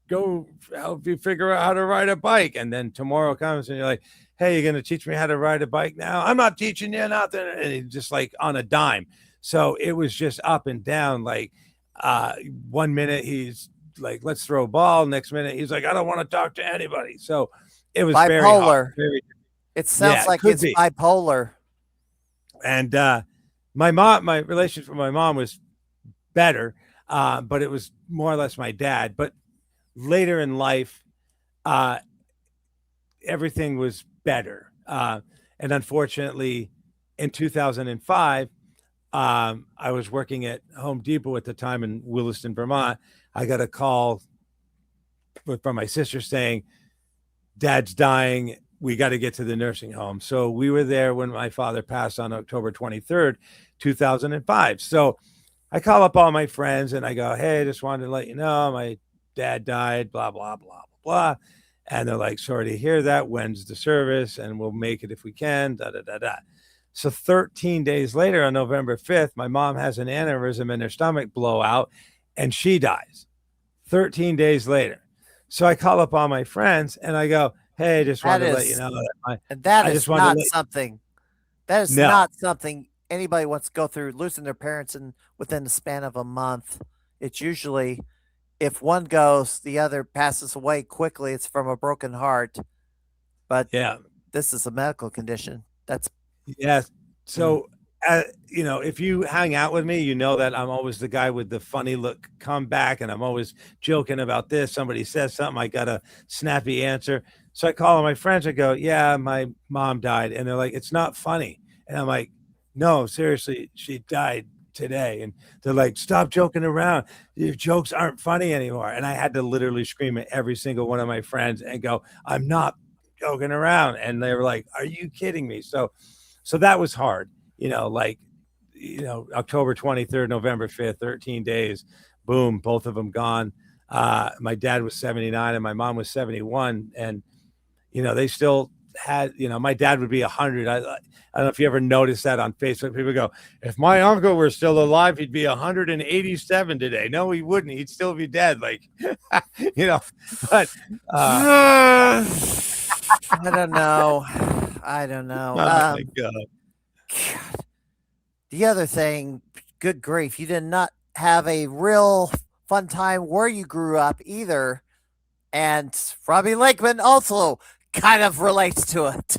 go help you figure out how to ride a bike. And then tomorrow comes and you're like, hey, you're going to teach me how to ride a bike now? I'm not teaching you nothing. And he's just like on a dime. So it was just up and down. Like 1 minute he's like, let's throw a ball. Next minute he's like, I don't want to talk to anybody. So it was Bipolar. It sounds Yeah, like could it's be. bipolar. And my relationship with my mom was better, but it was more or less my dad. But later in life, everything was better. And unfortunately, in 2005, I was working at Home Depot at the time in Williston, Vermont. I got a call from my sister saying, Dad's dying. We got to get to the nursing home. So we were there when my father passed on October 23rd, 2005. So I call up all my friends and I go, hey, just wanted to let you know my dad died, blah, blah, blah, blah, blah. And they're like, sorry to hear that. When's the service? And we'll make it if we can, da, da, da, da. So 13 days later, on November 5th, my mom has an aneurysm in her stomach blowout, and she dies 13 days later. So I call up all my friends and I go, hey, just wanted to let you know that that is not something. That is not something anybody wants to go through, losing their parents within the span of a month. It's usually, if one goes, the other passes away quickly. It's from a broken heart. But yeah, this is a medical condition. That's yes. So if you hang out with me, you know that I'm always the guy with the funny look comeback, and I'm always joking about this. Somebody says something, I got a snappy answer. So I call my friends, I go, yeah, my mom died. And they're like, it's not funny. And I'm like, no, seriously, she died today. And they're like, stop joking around. Your jokes aren't funny anymore. And I had to literally scream at every single one of my friends and go, I'm not joking around. And they were like, are you kidding me? So that was hard, October 23rd, November 5th, 13 days, boom, both of them gone. My dad was 79 and my mom was 71, and they still had, my dad would be 100. I don't know if you ever noticed that on Facebook. People go, if my uncle were still alive, he'd be 187 today. No, he wouldn't. He'd still be dead. Like, but I don't know. I don't know. oh my God. God. The other thing, good grief, you did not have a real fun time where you grew up either. And Robbie Lakeman also kind of relates to it.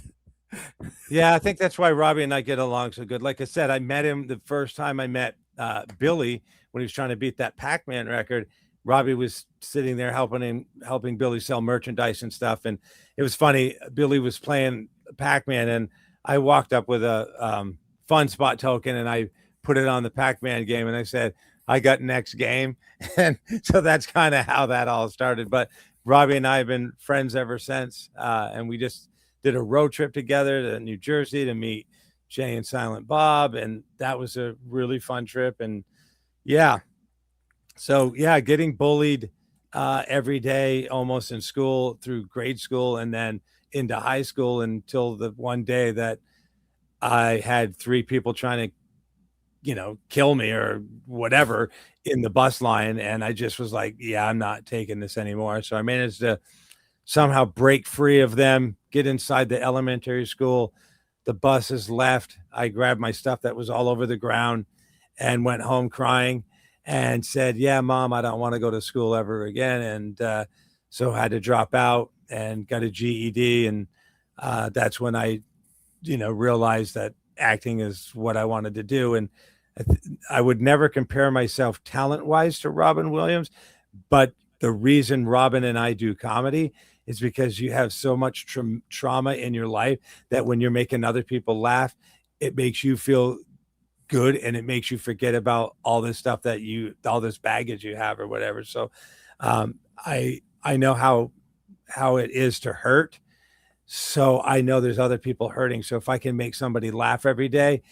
Yeah, I think that's why Robbie and I get along so good. Like I said, I met him the first time I met Billy when he was trying to beat that Pac-Man record. Robbie was sitting there helping Billy sell merchandise and stuff. And it was funny. Billy was playing Pac-Man, and I walked up with a fun spot token, and I put it on the Pac-Man game, and I said, I got next game. And so that's kind of how that all started. But Robbie and I have been friends ever since. And we just did a road trip together to New Jersey to meet Jay and Silent Bob. And that was a really fun trip. And yeah. So yeah, getting bullied every day, almost in school through grade school and then into high school until the one day that I had 3 people trying to, kill me or whatever in the bus line. And I just was like, yeah, I'm not taking this anymore. So I managed to somehow break free of them, get inside the elementary school. The buses left. I grabbed my stuff that was all over the ground and went home crying and said, yeah, Mom, I don't want to go to school ever again. And so I had to drop out and got a GED. And that's when I, realized that acting is what I wanted to do. And I would never compare myself talent-wise to Robin Williams, but the reason Robin and I do comedy is because you have so much trauma in your life that when you're making other people laugh, it makes you feel good and it makes you forget about all this stuff all this baggage you have or whatever. So I know how it is to hurt. So I know there's other people hurting. So if I can make somebody laugh every day,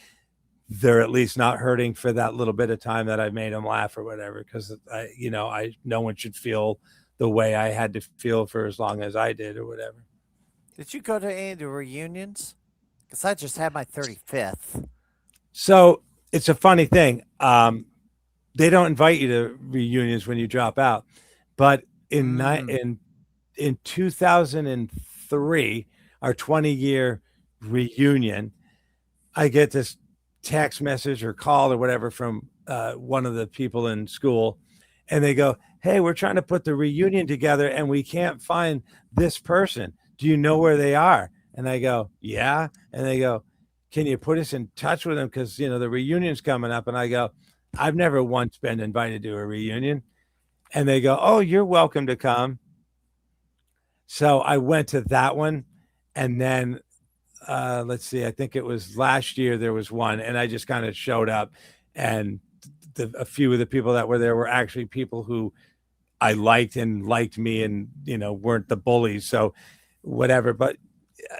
they're at least not hurting for that little bit of time that I made them laugh or whatever. Because no one should feel the way I had to feel for as long as I did or whatever. Did you go to any of the reunions? Because I just had my 35th. So it's a funny thing. They don't invite you to reunions when you drop out, but in 2003, our 20-year reunion, I get this text message or call or whatever from one of the people in school, and they go, hey, we're trying to put the reunion together and we can't find this person. Do you know where they are? And I go, yeah. And they go, can you put us in touch with them? Because, the reunion's coming up. And I go, I've never once been invited to a reunion. And they go, oh, you're welcome to come. So I went to that one. And then let's see, I think it was last year there was one, and I just kind of showed up, and a few of the people that were there were actually people who I liked and liked me and, weren't the bullies. So whatever. But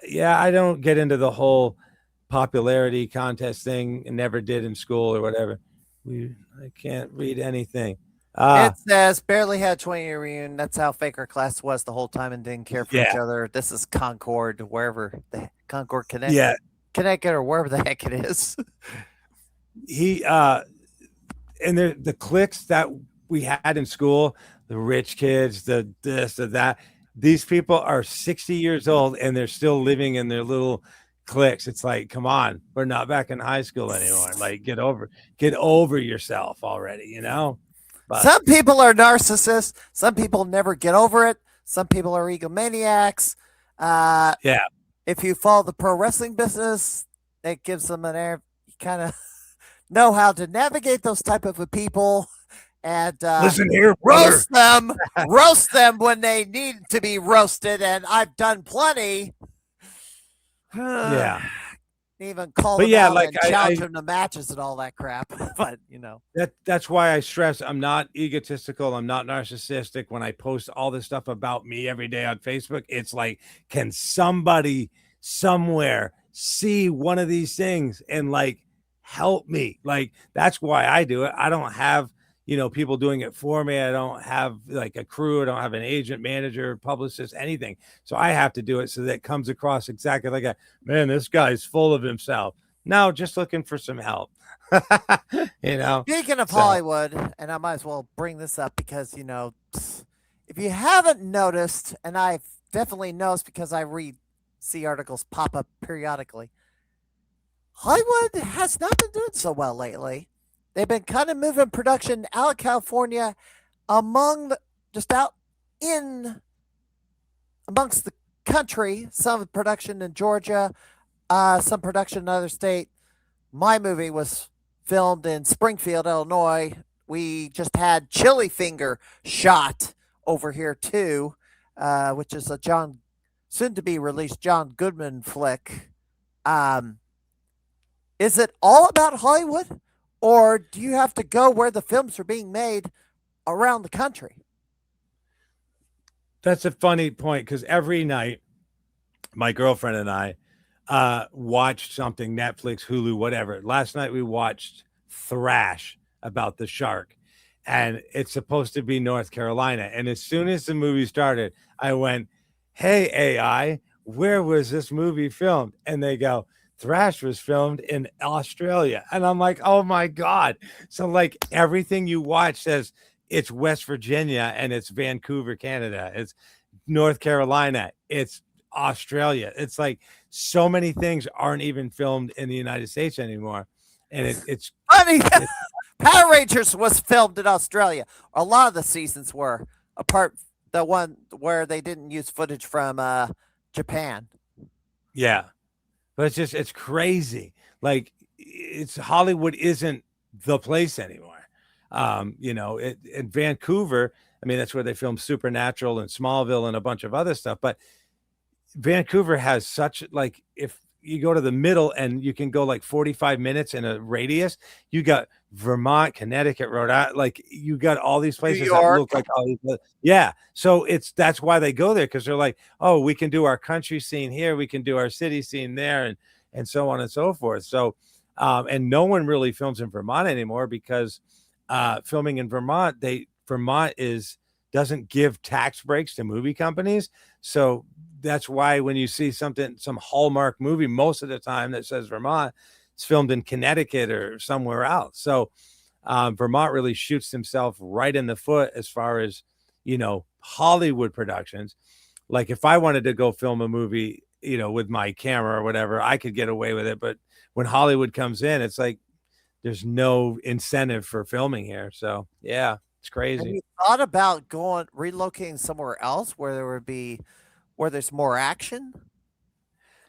yeah, I don't get into the whole popularity contest thing and never did in school or whatever. I can't read anything. It says barely had 20-year reunion. That's how fake our class was the whole time and didn't care for each other. This is Concord, wherever the Concord Connecticut or wherever the heck it is. And the cliques that we had in school, the rich kids, the this, the that, these people are 60 years old and they're still living in their little cliques. It's like, come on, we're not back in high school anymore. Like, get over yourself already, But some people are narcissists. Some people never get over it. Some people are egomaniacs. Yeah. If you follow the pro wrestling business, it gives them an air. You kind of know how to navigate those type of people and listen here, roast them when they need to be roasted. And I've done plenty. Yeah. Even call them out and challenge them to matches and all that crap. But that's why I stress I'm not egotistical. I'm not narcissistic. When I post all this stuff about me every day on Facebook, it's like, can somebody somewhere see one of these things and like help me? Like, that's why I do it. I don't have, people doing it for me. I don't have like a crew. I don't have an agent, manager, publicist, anything. So I have to do it so that it comes across exactly like a man. This guy's full of himself. No, just looking for some help. Speaking of So Hollywood, and I might as well bring this up because, if you haven't noticed, and I've definitely noticed because see articles pop up periodically, Hollywood has not been doing so well lately. They've been kind of moving production out of California just out in amongst the country. Some production in Georgia, some production in another state. My movie was filmed in Springfield, Illinois. We just had Chili Finger shot over here too, which is a soon to be released John Goodman flick. Is it all about Hollywood, or do you have to go where the films are being made around the country? that's a funny point because every night my girlfriend and I watched something, Netflix, Hulu, whatever. Last night we watched Thrash about the shark, and it's supposed to be North Carolina. And as soon as the movie started, I went, "Hey AI, where was this movie filmed?" And they go, "Thrash was filmed in Australia." And I'm like, "Oh my god!" So like everything you watch says it's West Virginia and it's Vancouver, Canada. It's North Carolina. It's Australia. It's like so many things aren't even filmed in the United States anymore, and it's Funny, Power Rangers was filmed in Australia. A lot of the seasons were, apart the one where they didn't use footage from Japan. yeah, but it's crazy. Like it's Hollywood isn't the place anymore. In Vancouver, I mean that's where they filmed Supernatural and Smallville and a bunch of other stuff, but Vancouver has such like if you go to the middle and you can go like 45 minutes in a radius, you got Vermont, Connecticut, Rhode Island, like you got all these places that York. look like all these, yeah. So that's why they go there because they're like, oh, we can do our country scene here, we can do our city scene there, and so on and so forth. So and no one really films in Vermont anymore because filming in Vermont, Vermont doesn't give tax breaks to movie companies. So that's why when you see some Hallmark movie, most of the time that says Vermont, it's filmed in Connecticut or somewhere else. So Vermont really shoots himself right in the foot as far as, Hollywood productions. Like if I wanted to go film a movie, with my camera or whatever, I could get away with it. But when Hollywood comes in, it's like there's no incentive for filming here. So yeah, it's Have crazy. you thought about relocating somewhere else where there's more action?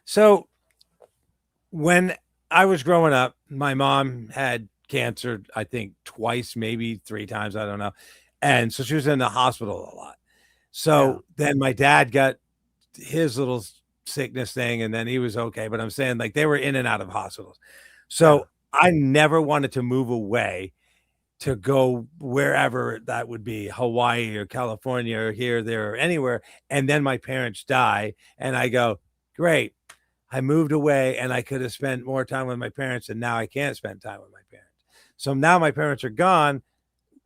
So when I was growing up, my mom had cancer, I think twice, maybe three times, I don't know. And so she was in the hospital a lot. So then my dad got his little sickness thing and then he was okay. But I'm saying like they were in and out of hospitals. So I never wanted to move away to go wherever that would be, Hawaii or California or here, there, or anywhere. And then my parents die. And I go, great. I moved away and I could have spent more time with my parents. And now I can't spend time with my parents. So now my parents are gone.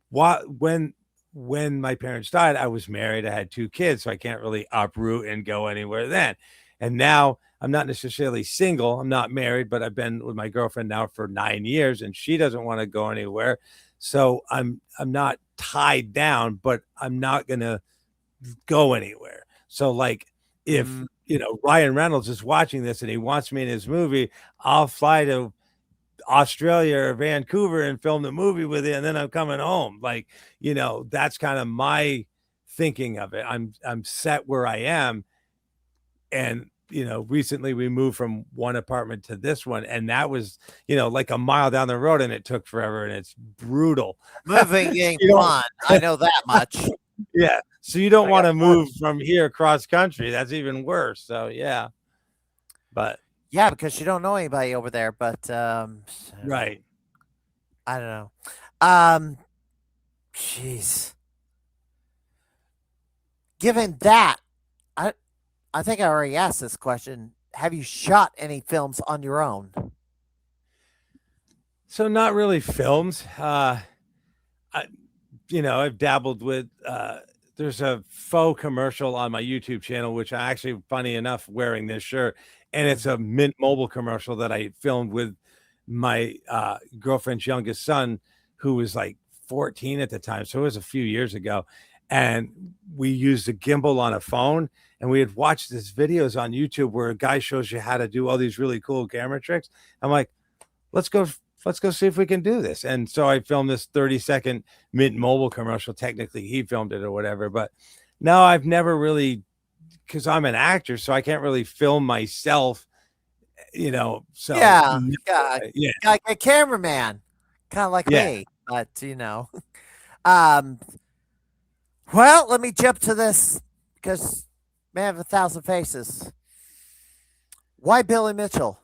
When my parents died, I was married. I had two kids. So I can't really uproot and go anywhere then. And now I'm not necessarily single. I'm not married, but I've been with my girlfriend now for 9 years and she doesn't want to go anywhere. So I'm not tied down, but I'm not going to go anywhere. So like if, Ryan Reynolds is watching this and he wants me in his movie, I'll fly to Australia or Vancouver and film the movie with it. And then I'm coming home. Like, that's kind of my thinking of it. I'm set where I am. And, recently we moved from one apartment to this one. And that was, like a mile down the road and it took forever and it's brutal. Moving ain't fun. I know that much. Yeah. So you don't want to move from here across country. That's even worse. So yeah. But yeah, because you don't know anybody over there. But right. I don't know. Jeez. Given that, I think I already asked this question. Have you shot any films on your own? So not really films. I've dabbled with. There's a faux commercial on my YouTube channel, which I actually, funny enough, wearing this shirt, and it's a Mint Mobile commercial that I filmed with my girlfriend's youngest son, who was like 14 at the time, so it was a few years ago, and we used a gimbal on a phone, and we had watched these videos on YouTube where a guy shows you how to do all these really cool camera tricks. I'm like, let's go see if we can do this. And so I filmed this 30-second Mint Mobile commercial. Technically he filmed it or whatever, but no, I've never really, because I'm an actor, so I can't really film myself, so Yeah, yeah. like a cameraman, kind of like me, but um, well, let me jump to this because Man of a Thousand Faces. Why Billy Mitchell?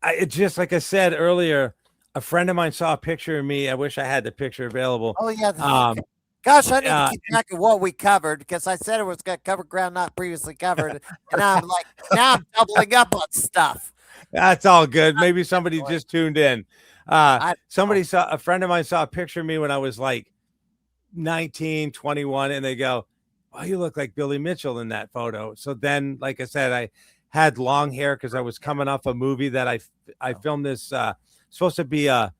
It just, like I said earlier, a friend of mine saw a picture of me. I wish I had the picture available. Oh yeah, gosh, I need to keep track of what we covered because I said it was going to cover ground not previously covered, and now I'm doubling up on stuff. That's all good. Maybe somebody just tuned in. A friend of mine saw a picture of me when I was like 19, 21, and they go, "Oh, you look like Billy Mitchell in that photo." So then, like I said, I had long hair because I was coming off a movie that I filmed this supposed to be a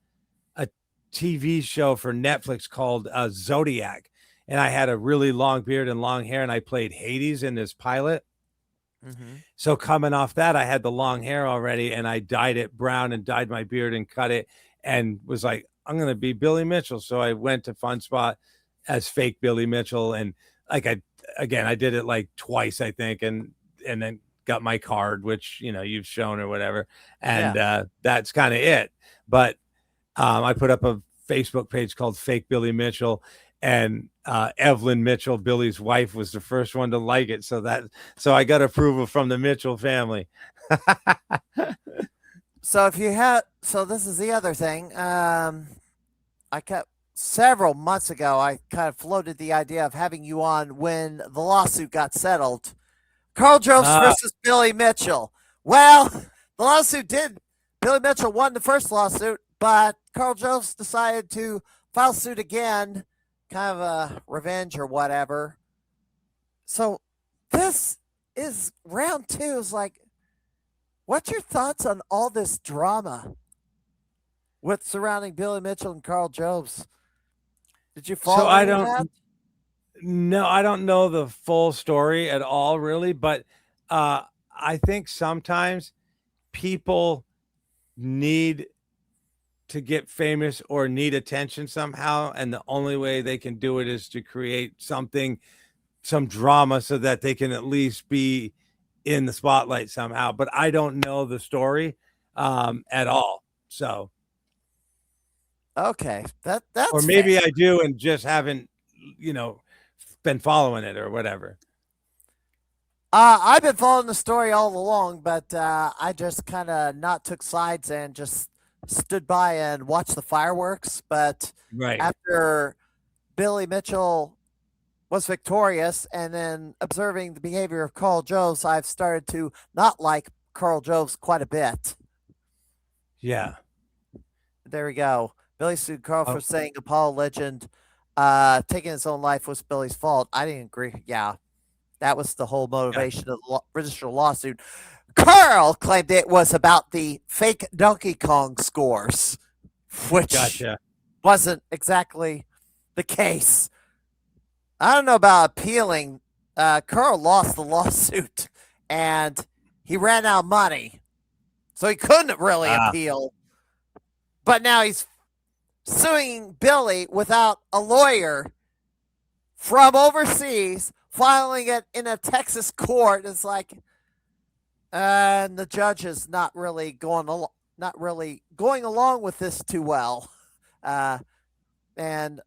TV show for Netflix called Zodiac, and I had a really long beard and long hair, and I played Hades in this pilot. So coming off that, I had the long hair already, and I dyed it brown and dyed my beard and cut it, and was like, I'm gonna be Billy Mitchell. So I went to Fun Spot as fake Billy Mitchell, and like I did it like twice, I think, and then got my card, which you've shown or whatever, and that's kind of it. But I put up a Facebook page called Fake Billy Mitchell, and Evelyn Mitchell, Billy's wife, was the first one to like it. So I got approval from the Mitchell family. So this is the other thing. I kept several months ago. I kind of floated the idea of having you on when the lawsuit got settled. Carl Jobst versus Billy Mitchell. Well, the lawsuit did. Billy Mitchell won the first lawsuit, but Carl Jobst decided to file suit again, kind of a revenge or whatever. So this is round 2. Is like, what's your thoughts on all this drama with surrounding Billy Mitchell and Carl Jobst? Did you follow that? No, I don't know the full story at all, really, but I think sometimes people need to get famous or need attention somehow, and the only way they can do it is to create some drama so that they can at least be in the spotlight somehow. But I don't know the story at all. So okay, that's or maybe fair. I do and just haven't been following it or whatever. I've been following the story all along, but I just kind of not took sides and just stood by and watched the fireworks. But after Billy Mitchell was victorious, and then observing the behavior of Carl Jobst, I've started to not like Carl Jobst quite a bit. Yeah. There we go. Billy sued Carl for saying Apollo legend taking his own life was Billy's fault. I didn't agree. Yeah. That was the whole motivation of the original lawsuit. Carl claimed it was about the fake Donkey Kong scores, which wasn't exactly the case. I don't know about appealing. Carl lost the lawsuit, and he ran out of money, so he couldn't really appeal. But now he's suing Billy without a lawyer from overseas, filing it in a Texas court. It's like, and the judge is not really going along with this too well. And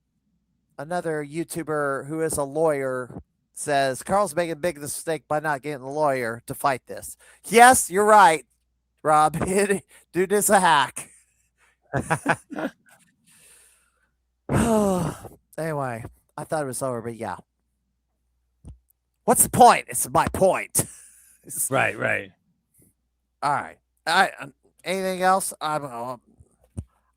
another YouTuber who is a lawyer says Carl's making a big mistake by not getting a lawyer to fight this. Yes, you're right, Rob. Dude is a hack. Anyway, I thought it was over, but yeah. What's the point? It's my point. Right. All right. Anything else?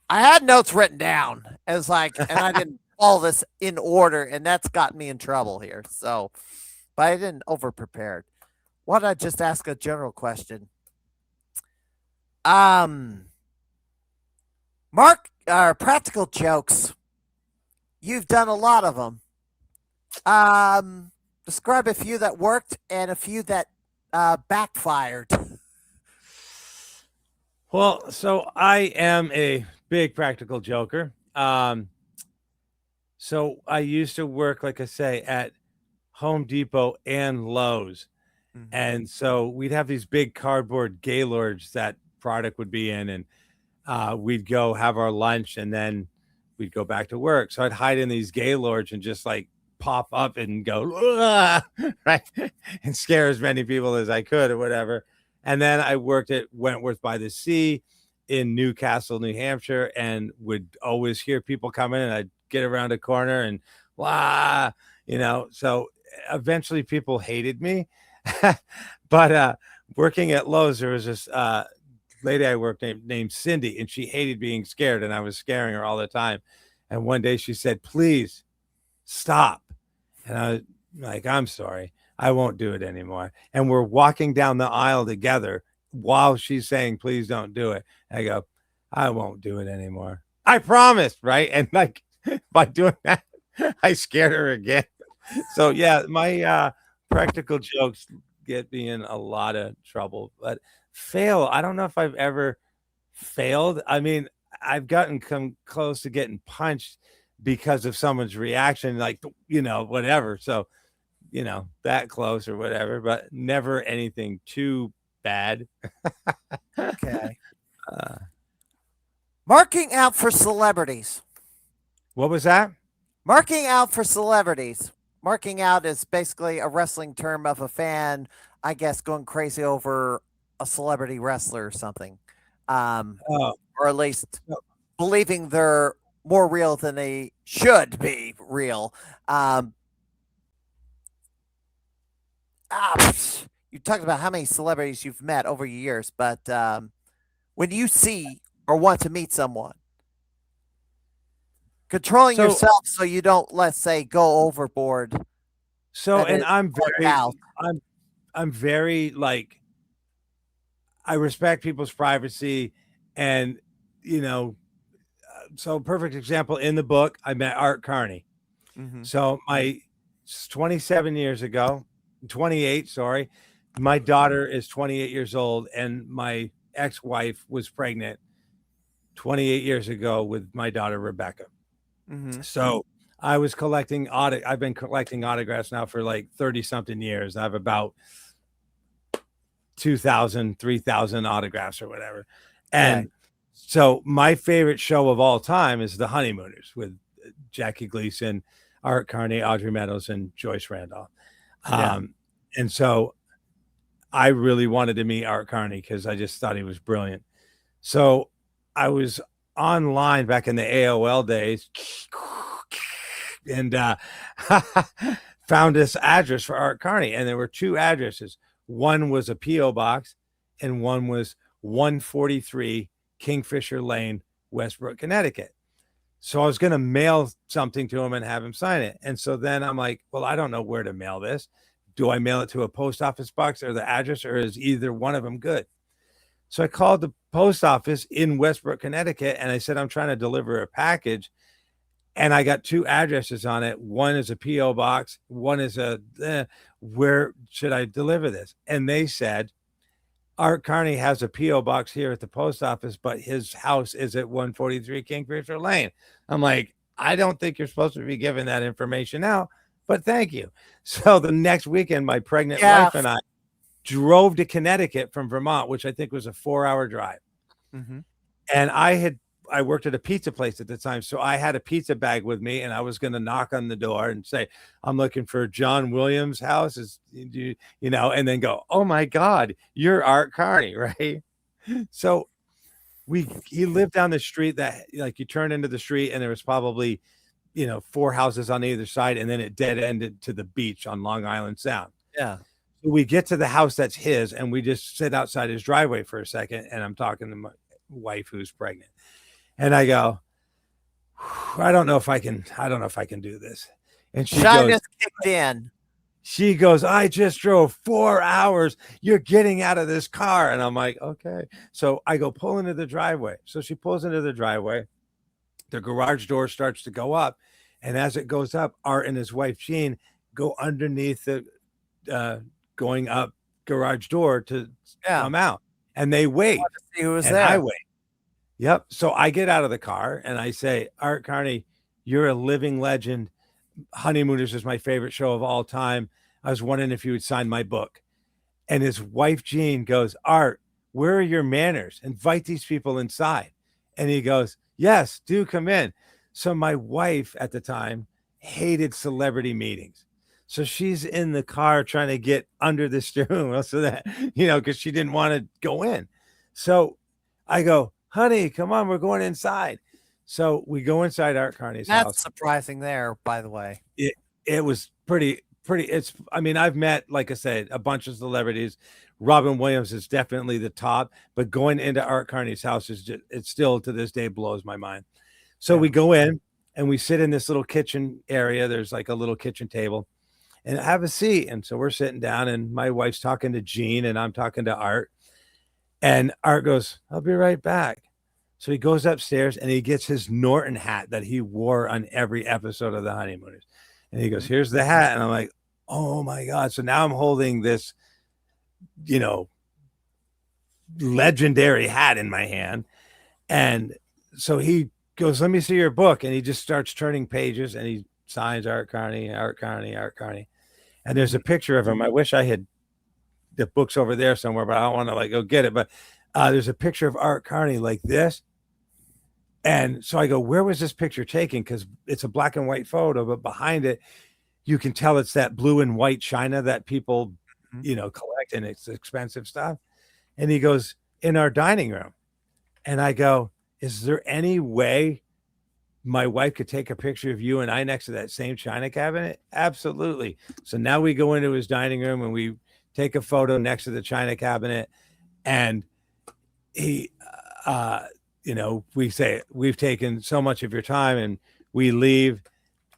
I had notes written down as like, and I didn't follow this in order, and that's got me in trouble here. So, but I didn't over prepared. Why don't I just ask a general question? Um, Mark, practical jokes. You've done a lot of them. Describe a few that worked and a few that backfired. Well, so I am a big practical joker. So I used to work, like I say, at Home Depot and Lowe's. And so we'd have these big cardboard gaylords that product would be in, and we'd go have our lunch and then we'd go back to work. So I'd hide in these gaylords and just like pop up and go, "Ugh," right, and scare as many people as I could or whatever. And then I worked at Wentworth by the Sea in Newcastle, New Hampshire, and would always hear people coming, and I'd get around a corner and wow, so eventually people hated me. But working at Lowe's, there was this lady I worked named Cindy, and she hated being scared, and I was scaring her all the time. And one day she said, "Please stop." And I was like, "I'm sorry, I won't do it anymore." And we're walking down the aisle together while she's saying, "Please don't do it." And I go, "I won't do it anymore. I promise." Right. And like by doing that, I scared her again. So yeah, my practical jokes get me in a lot of trouble. But fail, I don't know if I've ever failed. I mean, I've gotten come close to getting punched because of someone's reaction, like, whatever. So, that close or whatever, but never anything too bad. Okay. Marking out for celebrities. What was that? Marking out for celebrities. Marking out is basically a wrestling term of a fan, I guess, going crazy over a celebrity wrestler or something. Oh, Or at least no. believing they're more real than they should be real. You talked about how many celebrities you've met over years, but when you see or want to meet someone, controlling So, yourself so you don't, let's say, go overboard. so, That and is work out. I'm very like, I respect people's privacy, and you know, so perfect example in the book, I met Art Carney. Hmm. So my 27 years ago, 28, sorry, my daughter is 28 years old, and my ex-wife was pregnant 28 years ago with my daughter Rebecca. Hmm. So I was collecting I've been collecting autographs now for like 30 something years. I have about 2,000, 3,000 autographs or whatever. Okay. And so my favorite show of all time is The Honeymooners with Jackie Gleason, Art Carney, Audrey Meadows, and Joyce Randolph. Yeah. And so I really wanted to meet Art Carney because I just thought he was brilliant. So I was online back in the AOL days and found this address for Art Carney. And there were two addresses. One was a P.O. box and one was 143 Kingfisher Lane, Westbrook, Connecticut. So I was going to mail something to him and have him sign it. And so then I'm like, well, I don't know where to mail this. Do I mail it to a post office box or the address, or is either one of them good? So I called the post office in Westbrook, Connecticut, and I said, I'm trying to deliver a package. And I got two addresses on it. One is a P.O. box. One is where should I deliver this? And they said, Art Carney has a P.O. box here at the post office, but his house is at 143 Kingfisher Lane. I'm like, I don't think you're supposed to be giving that information out, but thank you. So the next weekend, my pregnant Yeah. wife and I drove to Connecticut from Vermont, which I think was a 4-hour drive. Hmm. And I worked at a pizza place at the time. So I had a pizza bag with me, and I was going to knock on the door and say, I'm looking for John Williams' house. And then go, oh my God, you're Art Carney, right? So he lived down the street that like you turn into the street and there was probably, 4 houses on either side. And then it dead ended to the beach on Long Island Sound. Yeah. So we get to the house that's his, and we just sit outside his driveway for a second. And I'm talking to my wife who's pregnant. And I go, I don't know if I can do this. And Shyness kicked in. she goes, I just drove 4 hours. You're getting out of this car. And I'm like, okay. So I go pull into the driveway. So she pulls into the driveway. The garage door starts to go up. And as it goes up, Art and his wife, Jean, go underneath the going up garage door to come out. And they wait. See who was and there. I wait. Yep. So I get out of the car and I say, Art Carney, you're a living legend. Honeymooners is my favorite show of all time. I was wondering if you would sign my book. And his wife, Jean, goes, Art, where are your manners? Invite these people inside. And he goes, yes, do come in. So my wife at the time hated celebrity meetings. So she's in the car trying to get under the steering wheel so that, because she didn't want to go in. So I go, honey, come on, we're going inside. So we go inside Art Carney's house. That's surprising there, by the way. It was pretty. I've met, like I said, a bunch of celebrities. Robin Williams is definitely the top, but going into Art Carney's house it still to this day blows my mind. So we go in and we sit in this little kitchen area. There's like a little kitchen table and have a seat. And so we're sitting down and my wife's talking to Jean and I'm talking to Art. And Art goes, I'll be right back. So he goes upstairs and he gets his Norton hat that he wore on every episode of The Honeymooners. And he goes, here's the hat. And I'm like, oh my God. So now I'm holding this, legendary hat in my hand. And so he goes, let me see your book. And he just starts turning pages and he signs Art Carney, Art Carney, Art Carney. And there's a picture of him. I wish I had the book's over there somewhere, but I don't want to go get it. But there's a picture of Art Carney like this. And so I go, where was this picture taken? Because it's a black and white photo, but behind it, you can tell it's that blue and white china that people, collect, and it's expensive stuff. And he goes, in our dining room. And I go, is there any way my wife could take a picture of you and I next to that same china cabinet? Absolutely. So now we go into his dining room and we take a photo next to the china cabinet. And he, we say, we've taken so much of your time, and we leave.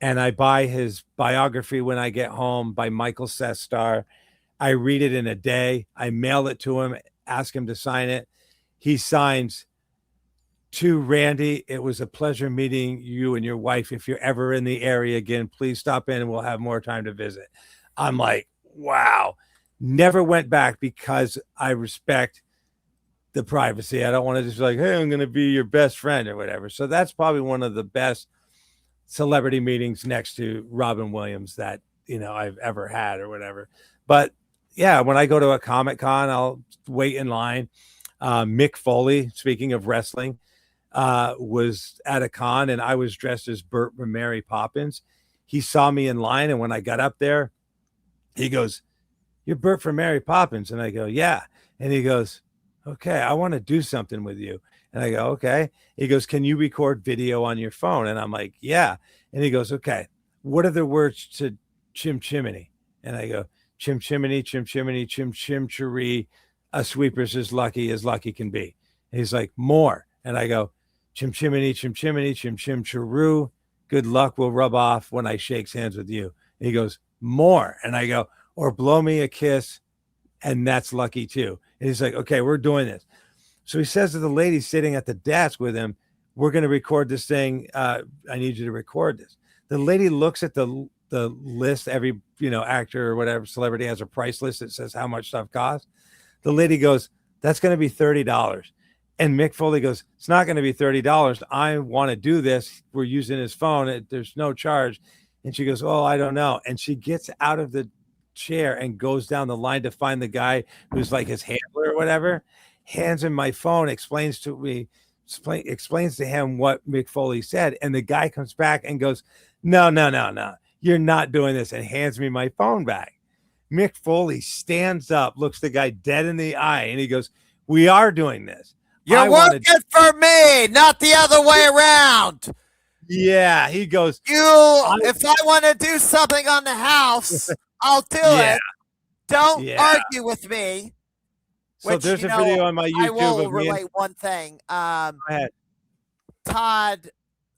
And I buy his biography when I get home by Michael Sestar. I read it in a day. I mail it to him, ask him to sign it. He signs, to Randy, it was a pleasure meeting you and your wife. If you're ever in the area again, please stop in and we'll have more time to visit. I'm like, wow. Never went back because I respect the privacy. I don't want to just be like, hey, I'm going to be your best friend or whatever. So that's probably one of the best celebrity meetings next to Robin Williams that, I've ever had or whatever. But yeah, when I go to a Comic-Con, I'll wait in line. Mick Foley, speaking of wrestling, was at a con and I was dressed as Bert from Mary Poppins. He saw me in line. And when I got up there, he goes, you're Bert from Mary Poppins. And I go, yeah. And he goes, okay, I want to do something with you. And I go, okay. He goes, can you record video on your phone? And I'm like, yeah. And he goes, okay, what are the words to Chim Chimney? And I go, Chim Chimney, Chim Chimney, Chim Chim Cheree, a sweeper's as lucky can be. And he's like, more. And I go, Chim Chimney, Chim Chimney, Chim Chim Cheroo, good luck will rub off when I shakes hands with you. And he goes, more. And I go, or blow me a kiss, and that's lucky too. And he's like, okay, we're doing this. So he says to the lady sitting at the desk with him, we're going to record this thing. I need you to record this. The lady looks at the list. Every, actor or whatever celebrity has a price list that says how much stuff costs. The lady goes, that's going to be $30. And Mick Foley goes, it's not going to be $30. I want to do this. We're using his phone. There's no charge. And she goes, oh, I don't know. And she gets out of the chair and goes down the line to find the guy who's like his handler or whatever, hands him my phone, explains to him what Mick Foley said. And the guy comes back and goes, no, you're not doing this, and hands me my phone back. Mick Foley stands up, looks the guy dead in the eye, and he goes, we are doing this. You're working for me, not the other way around. Yeah, he goes, if I want to do something on the house, I'll do it. Don't argue with me. So there's a video on my YouTube. I will relate one thing. Go ahead. Todd,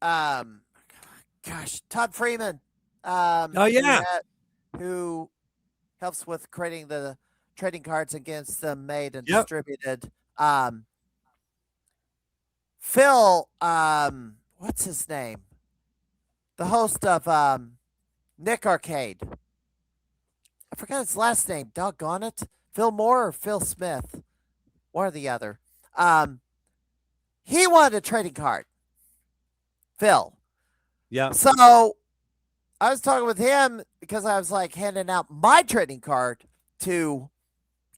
um, Todd Freeman, Oh yeah. who helps with creating the trading cards and gets them made and Yep. distributed. Phil, what's his name? The host of Nick Arcade. I forgot his last name. Doggone it. Phil Moore or Phil Smith? One or the other. He wanted a trading card. Phil. Yeah. So I was talking with him because I was like handing out my trading card to,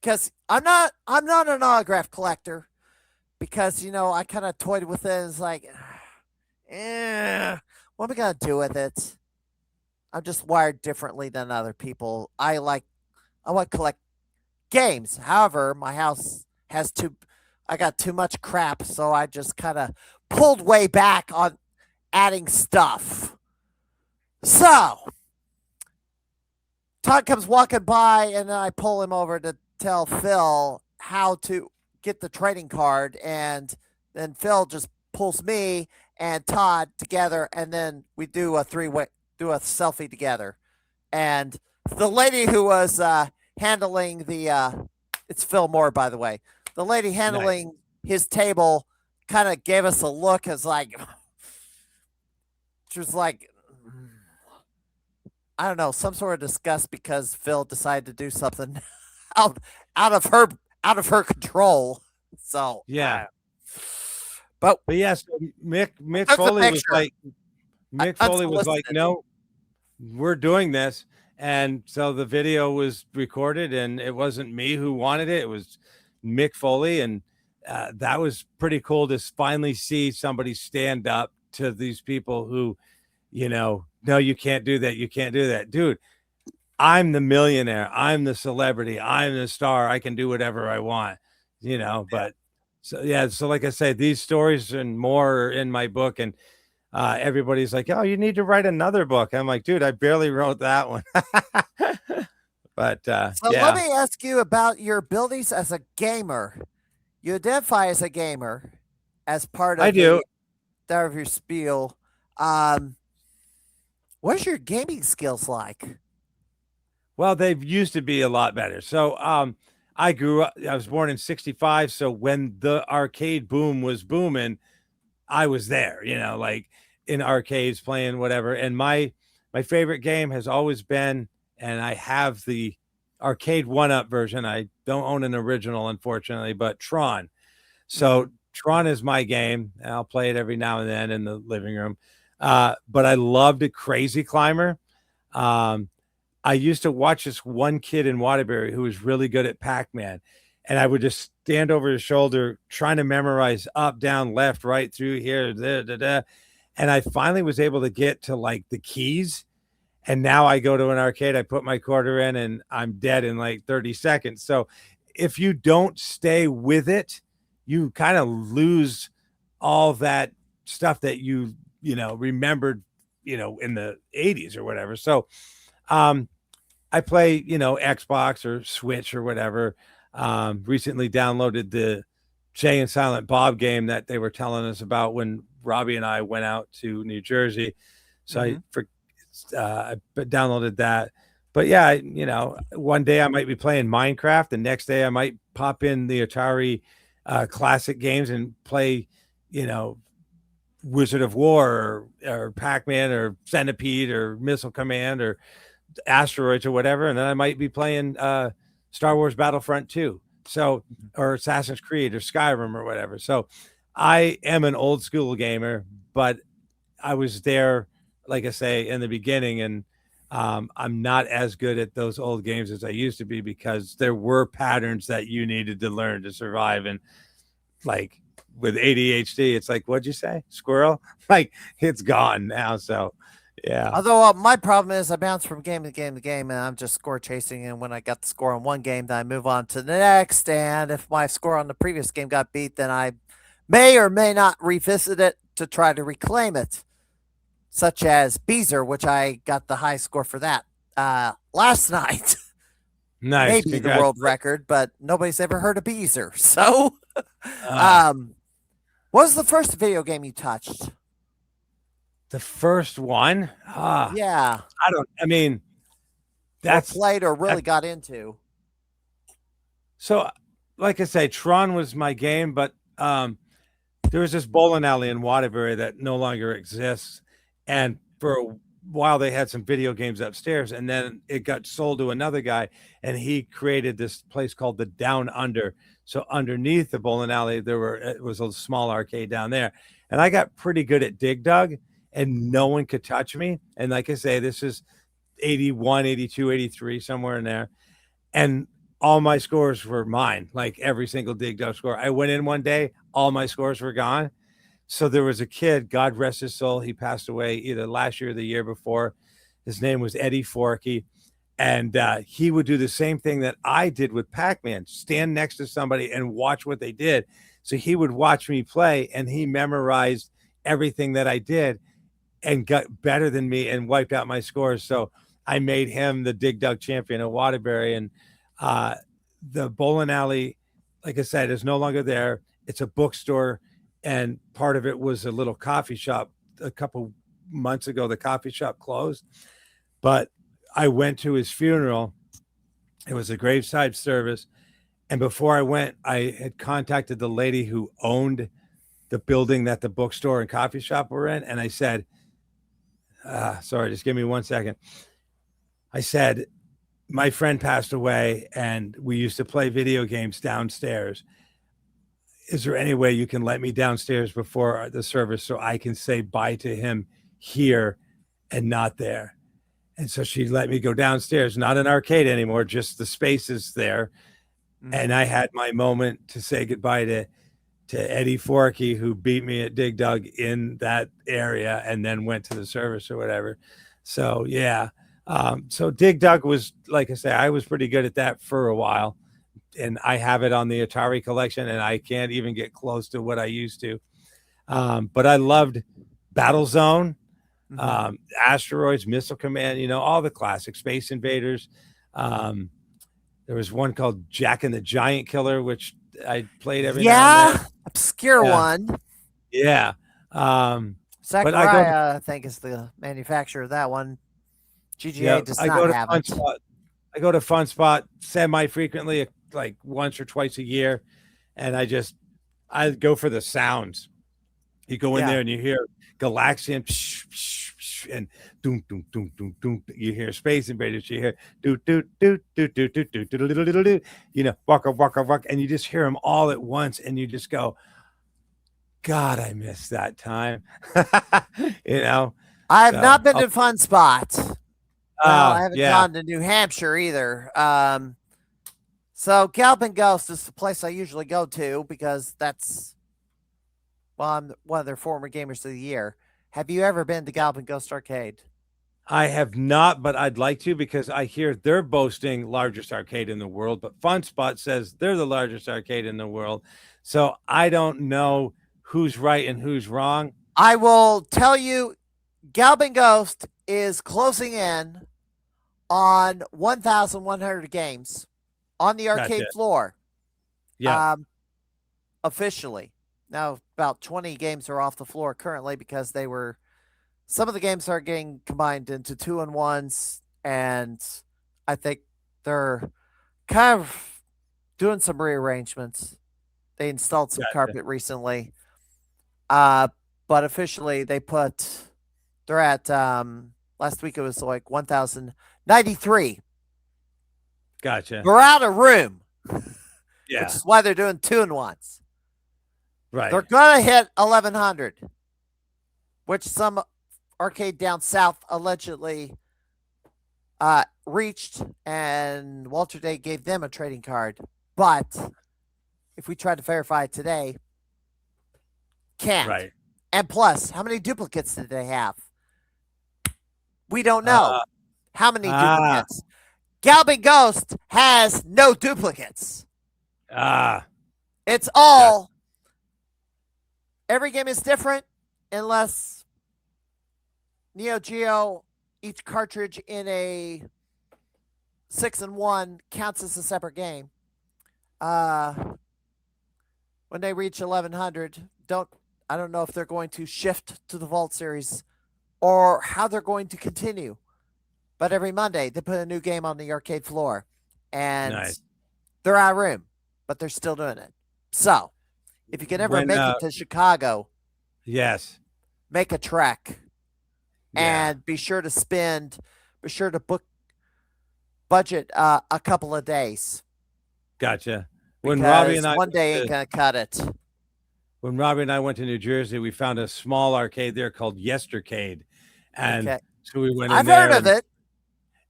because I'm not an autograph collector, because I kind of toyed with it. It's like, what am I gonna do with it? I'm just wired differently than other people. I want to collect games. However, my house has I got too much crap, so I just kind of pulled way back on adding stuff. So Todd comes walking by, and I pull him over to tell Phil how to get the trading card, and then Phil just pulls me and Todd together, and then we do a selfie together. And the lady who was handling it's Phil Moore, by the way. The lady handling his table kind of gave us a look as like, she was like, I don't know, some sort of disgust because Phil decided to do something out of her control. So yeah. But yes, Mick Foley was like, no, we're doing this. And so the video was recorded, and it wasn't me who wanted it. It was Mick Foley. And that was pretty cool to finally see somebody stand up to these people who, no, you can't do that. You can't do that. Dude, I'm the millionaire. I'm the celebrity. I'm the star. I can do whatever I want, but so like I say, these stories and more are in my book, and everybody's like, oh, you need to write another book. I'm like, dude, I barely wrote that one. But let me ask you about your abilities as a gamer. You identify as a gamer as part of your spiel. What's your gaming skills like? Well, they've used to be a lot better. So I was born in 65. So when the arcade boom was booming, I was there, like in arcades playing whatever. And my favorite game has always been, and I have the arcade 1-up version. I don't own an original, unfortunately, but Tron. So Tron is my game. I'll play it every now and then in the living room. But I loved a Crazy Climber. I used to watch this one kid in Waterbury who was really good at Pac-Man, and I would just stand over his shoulder trying to memorize up, down, left, right, through here, and I finally was able to get to like the keys. And now I go to an arcade, I put my quarter in, and I'm dead in like 30 seconds. So if you don't stay with it, you kind of lose all that stuff that you remembered, in the 80s or whatever. So I play, Xbox or Switch or whatever. Recently downloaded the Jay and Silent Bob game that they were telling us about when Robbie and I went out to New Jersey. So I downloaded that. But yeah, one day I might be playing Minecraft. The next day I might pop in the Atari classic games and play, Wizard of War or Pac-Man or Centipede or Missile Command or Asteroids or whatever. And then I might be playing Star Wars Battlefront 2. So, or Assassin's Creed or Skyrim or whatever. So I am an old school gamer, but I was there, like I say, in the beginning, and I'm not as good at those old games as I used to be because there were patterns that you needed to learn to survive. And like with ADHD, it's like, what'd you say? Squirrel? Like it's gone now. So yeah. Although my problem is I bounce from game to game to game, and I'm just score chasing. And when I got the score on one game, then I move on to the next. And if my score on the previous game got beat, then I may or may not revisit it to try to reclaim it. Such as Beezer, which I got the high score for that last night. Nice. Maybe the world record, but nobody's ever heard of Beezer. So, What was the first video game you touched? The first one? Yeah. I mean, Or that's played or really that, got into? so like I say, Tron was my game, but there was this bowling alley in Waterbury that no longer exists. And for a while they had some video games upstairs, and then it got sold to another guy, and he created this place called the Down Under. So underneath the bowling alley, it was a small arcade down there. And I got pretty good at Dig Dug, and no one could touch me. And like I say, this is 81, 82, 83, somewhere in there. And all my scores were mine, like every single Dig Dug score. I went in one day, all my scores were gone. So there was a kid, God rest his soul. He passed away either last year or the year before. His name was Eddie Forkey. And he would do the same thing that I did with Pac-Man, stand next to somebody and watch what they did. So he would watch me play, and he memorized everything that I did and got better than me and wiped out my scores. So I made him the Dig Dug champion of Waterbury. And the bowling alley, like I said, is no longer there. It's a bookstore, and part of it was a little coffee shop. A couple months ago, the coffee shop closed, but I went to his funeral. It was a graveside service. And before I went, I had contacted the lady who owned the building that the bookstore and coffee shop were in. And I said, sorry, just give me 1 second. I said, my friend passed away and we used to play video games downstairs. Is there any way you can let me downstairs before the service so I can say bye to him here and not there? And so she let me go downstairs, not an arcade anymore, just the spaces there. Mm-hmm. And I had my moment to say goodbye to Eddie Forkey, who beat me at Dig Dug in that area and then went to the service or whatever. So, yeah. So Dig Dug was, like I say, I was pretty good at that for a while. And I have it on the Atari collection, and I can't even get close to what I used to. But I loved Battlezone. Asteroids, Missile Command, all the classic Space Invaders. There was one called Jack and the Giant Killer, which I played every now and then. Obscure one. Yeah. Sakurai, I think, is the manufacturer of that one. GGA does not have it. I go to Fun Spot semi-frequently, like once or twice a year, and I go for the sounds. You go in there and you hear Galaxian, and doom doom doom doom doom. You hear Space Invaders. You hear do do do do do do do do do do do. Waka waka waka, and you just hear them all at once, and you just go, God, I miss that time. I have not been to Fun Spot. I haven't gone to New Hampshire either. So Galloping Ghost is the place I usually go to because I'm one of their former gamers of the year. Have you ever been to Galloping Ghost Arcade? I have not, but I'd like to because I hear they're boasting largest arcade in the world, but Fun Spot says they're the largest arcade in the world. So I don't know who's right and who's wrong. I will tell you, Galloping Ghost is closing in on 1,100 games on the arcade floor. Yeah. Officially. Now, about 20 games are off the floor currently because some of the games are getting combined into 2-in-1s, and I think they're kind of doing some rearrangements. They installed some carpet recently. But officially they're at, last week it was like 1,093. Gotcha. We're out of room. Yeah. Which is why they're doing 2-in-1s. Right. They're going to hit 1,100, which some arcade down south allegedly reached, and Walter Day gave them a trading card. But if we tried to verify it today, can't. Right. And plus, how many duplicates did they have? We don't know. How many duplicates? Galloping Ghost has no duplicates. It's all... Every game is different unless Neo Geo, each cartridge in a 6-in-1 counts as a separate game. When they reach 1,100, don't I don't know if they're going to shift to the Vault series or how they're going to continue. But every Monday they put a new game on the arcade floor, and Nice. they're out of room, but they're still doing it. So if you can ever When make it to Chicago, yes, make a trek yeah, and be sure to book budget a couple of days gotcha. When Robbie because and I one went day ain't to, gonna cut it. when Robbie and I went to New Jersey, we found a small arcade there called Yestercade, and Okay, so we went in I've heard there, of it.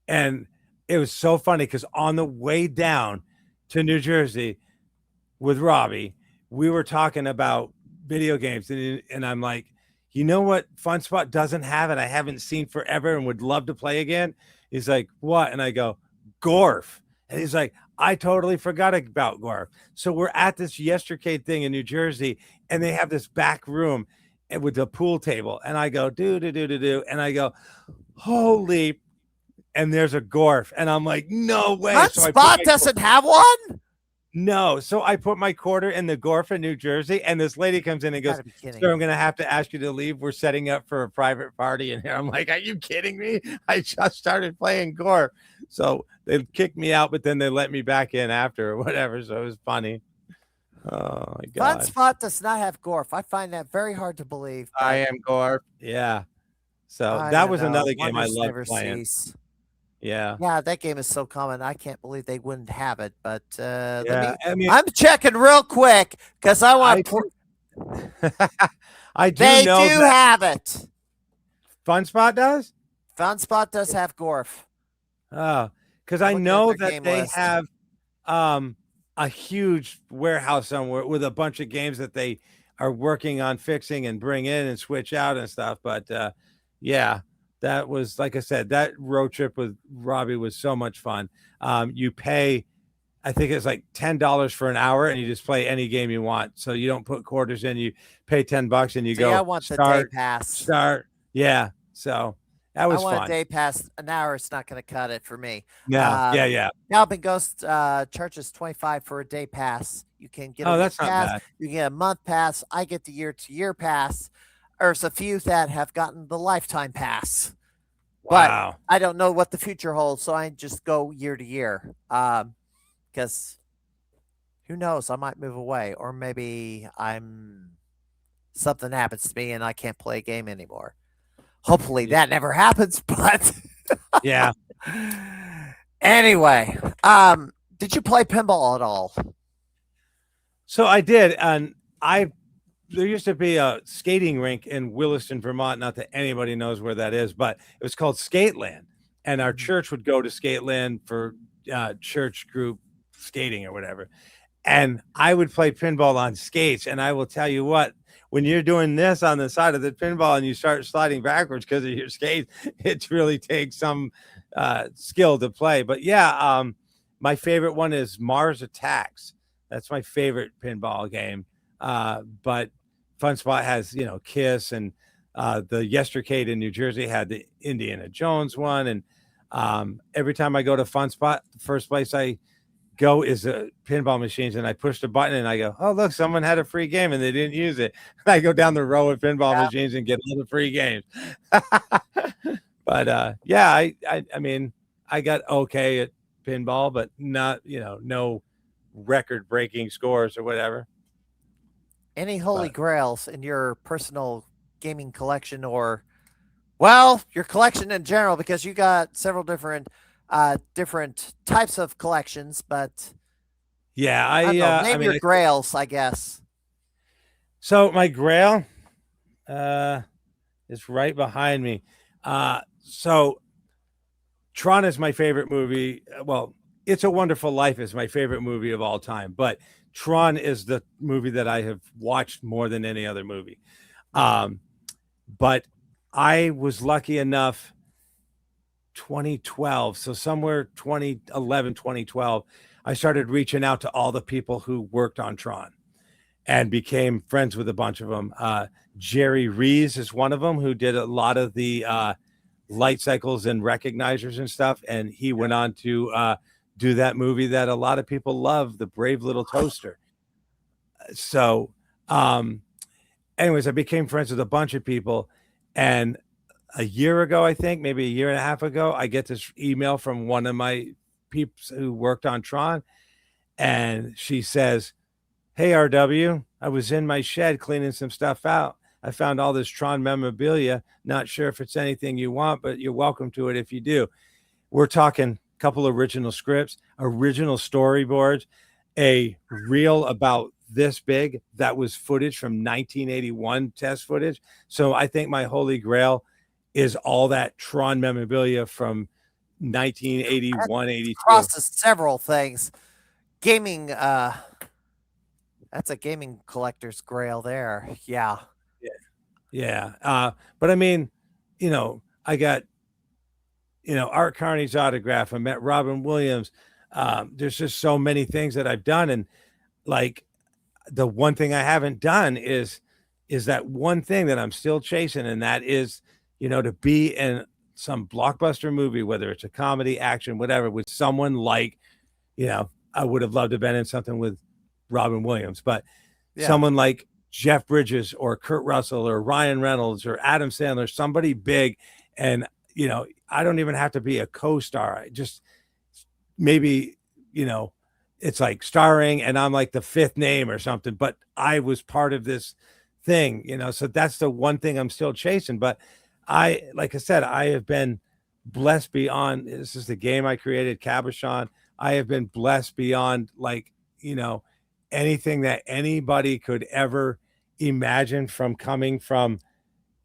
and it was so funny because on the way down to New Jersey with Robbie, we were talking about video games, and I'm like, you know what Fun Spot doesn't have, and I haven't seen forever, and would love to play again. He's like, what? And I go, Gorf. And he's like, I totally forgot about Gorf. So we're at this Yestercade thing in New Jersey, and they have this back room with the pool table, and I go, do, and I go, holy. And there's a Gorf, and I'm like, no way. Fun So I Spot doesn't have one. no. So I put my quarter in the Gorf in New Jersey, and this lady comes in and goes, Gotta be kidding sir, I'm me. going to have to ask you to leave. We're setting up for a private party in here. I'm like, are you kidding me? I just started playing Gorf. So they kicked me out, but then they let me back in after or whatever. So it was funny. Oh, my Fun God. Spot does not have Gorf. I find that very hard to believe. I am Gorf. Yeah. So I that don't was know. another game I Wonders loved never playing. cease. Yeah. Yeah, that game is so common. I can't believe they wouldn't have it. But Yeah. I mean, I'm checking real quick because I I want. I do They know do that have it. Fun Spot does. Fun Spot does have Gorf. Oh, because I'm I looking at know their that game they list. have a huge warehouse somewhere with a bunch of games that they are working on fixing and bring in and switch out and stuff. But yeah, that was, like I said, that road trip with Robbie was so much fun. You pay, I think it's like $10 for an hour, and you just play any game you want. So you don't put quarters in. You pay $10 and you See, I go want the day pass. start. Yeah, so that I was want a fun. day pass. An hour is not going to cut it for me. Yeah. Galpin Ghost charges $25 for a day pass. You can get a Oh, week that's not pass. bad. You can get a month pass. I get the year-to-year pass. There's a few that have gotten the lifetime pass. Wow. But I don't know what the future holds, so I just go year to year. Because who knows? I might move away, or maybe something happens to me and I can't play a game anymore. Hopefully that never happens, but Yeah. anyway, did you play pinball at all? So I did, and there used to be a skating rink in Williston, Vermont. Not that anybody knows where that is, but it was called Skateland, and our church would go to Skateland for church group skating or whatever. And I would play pinball on skates, and I will tell you what, when you're doing this on the side of the pinball and you start sliding backwards because of your skates, it really takes some skill to play. But yeah, my favorite one is Mars Attacks. That's my favorite pinball game. But Fun Spot has, Kiss, and the Yestercade in New Jersey had the Indiana Jones one. And every time I go to Fun Spot, the first place I go is the pinball machines, and I push the button and I go, oh, look, someone had a free game and they didn't use it. And I go down the row of pinball machines and get all the free games. But yeah, I mean, I got okay at pinball, but not, no record breaking scores or whatever. Any holy grails in your personal gaming collection, or well, your collection in general, because you got several different types of collections, but yeah, I don't know, name I mean, your grails, I guess. So my grail is right behind me. So Tron is my favorite movie. Well, It's a Wonderful Life is my favorite movie of all time, but Tron is the movie that I have watched more than any other movie. But I was lucky enough 2012, so somewhere 2011, 2012, I started reaching out to all the people who worked on Tron and became friends with a bunch of them. Jerry Rees is one of them, who did a lot of the light cycles and recognizers and stuff, and he went on to do that movie that a lot of people love, The Brave Little Toaster. So anyways, I became friends with a bunch of people, and a year ago, I think maybe a year and a half ago, I get this email from one of my peeps who worked on Tron, and she says, "Hey RW, I was in my shed cleaning some stuff out. I found all this Tron memorabilia. Not sure if it's anything you want, but you're welcome to it if you do." We're talking a couple original scripts, original storyboards, a reel about this big that was footage from 1981 test footage. So I think my holy grail is all that Tron memorabilia from 1981, 82. Crosses several things. Gaming, that's a gaming collector's grail there. Yeah. Yeah. But I mean, I got, Art Carney's autograph. I met Robin Williams. There's just so many things that I've done. And like the one thing I haven't done is that one thing that I'm still chasing. And that is, to be in some blockbuster movie, whether it's a comedy, action, whatever, with someone like, I would have loved to have been in something with Robin Williams, but someone like Jeff Bridges or Kurt Russell or Ryan Reynolds or Adam Sandler, somebody big. And, I don't even have to be a co-star. I just maybe, it's like starring and I'm like the fifth name or something, but I was part of this thing, so that's the one thing I'm still chasing. But like I said, I have been blessed beyond, this is the game I created, Cabochon. I have been blessed beyond anything that anybody could ever imagine, from coming from,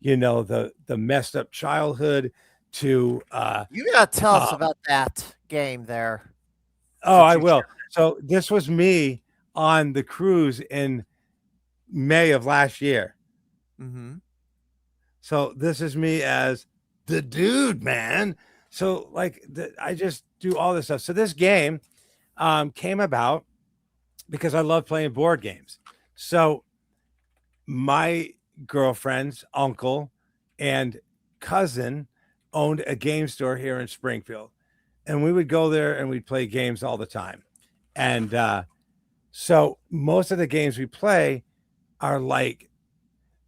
the messed up childhood to You gotta tell us about that game there. Oh, I will. So this was me on the cruise in May of last year. Mm-hmm. So this is me as the dude, man. So like I just do all this stuff. So this game came about because I love playing board games. So my girlfriend's uncle and cousin owned a game store here in Springfield, and we would go there and we'd play games all the time. And so most of the games we play are like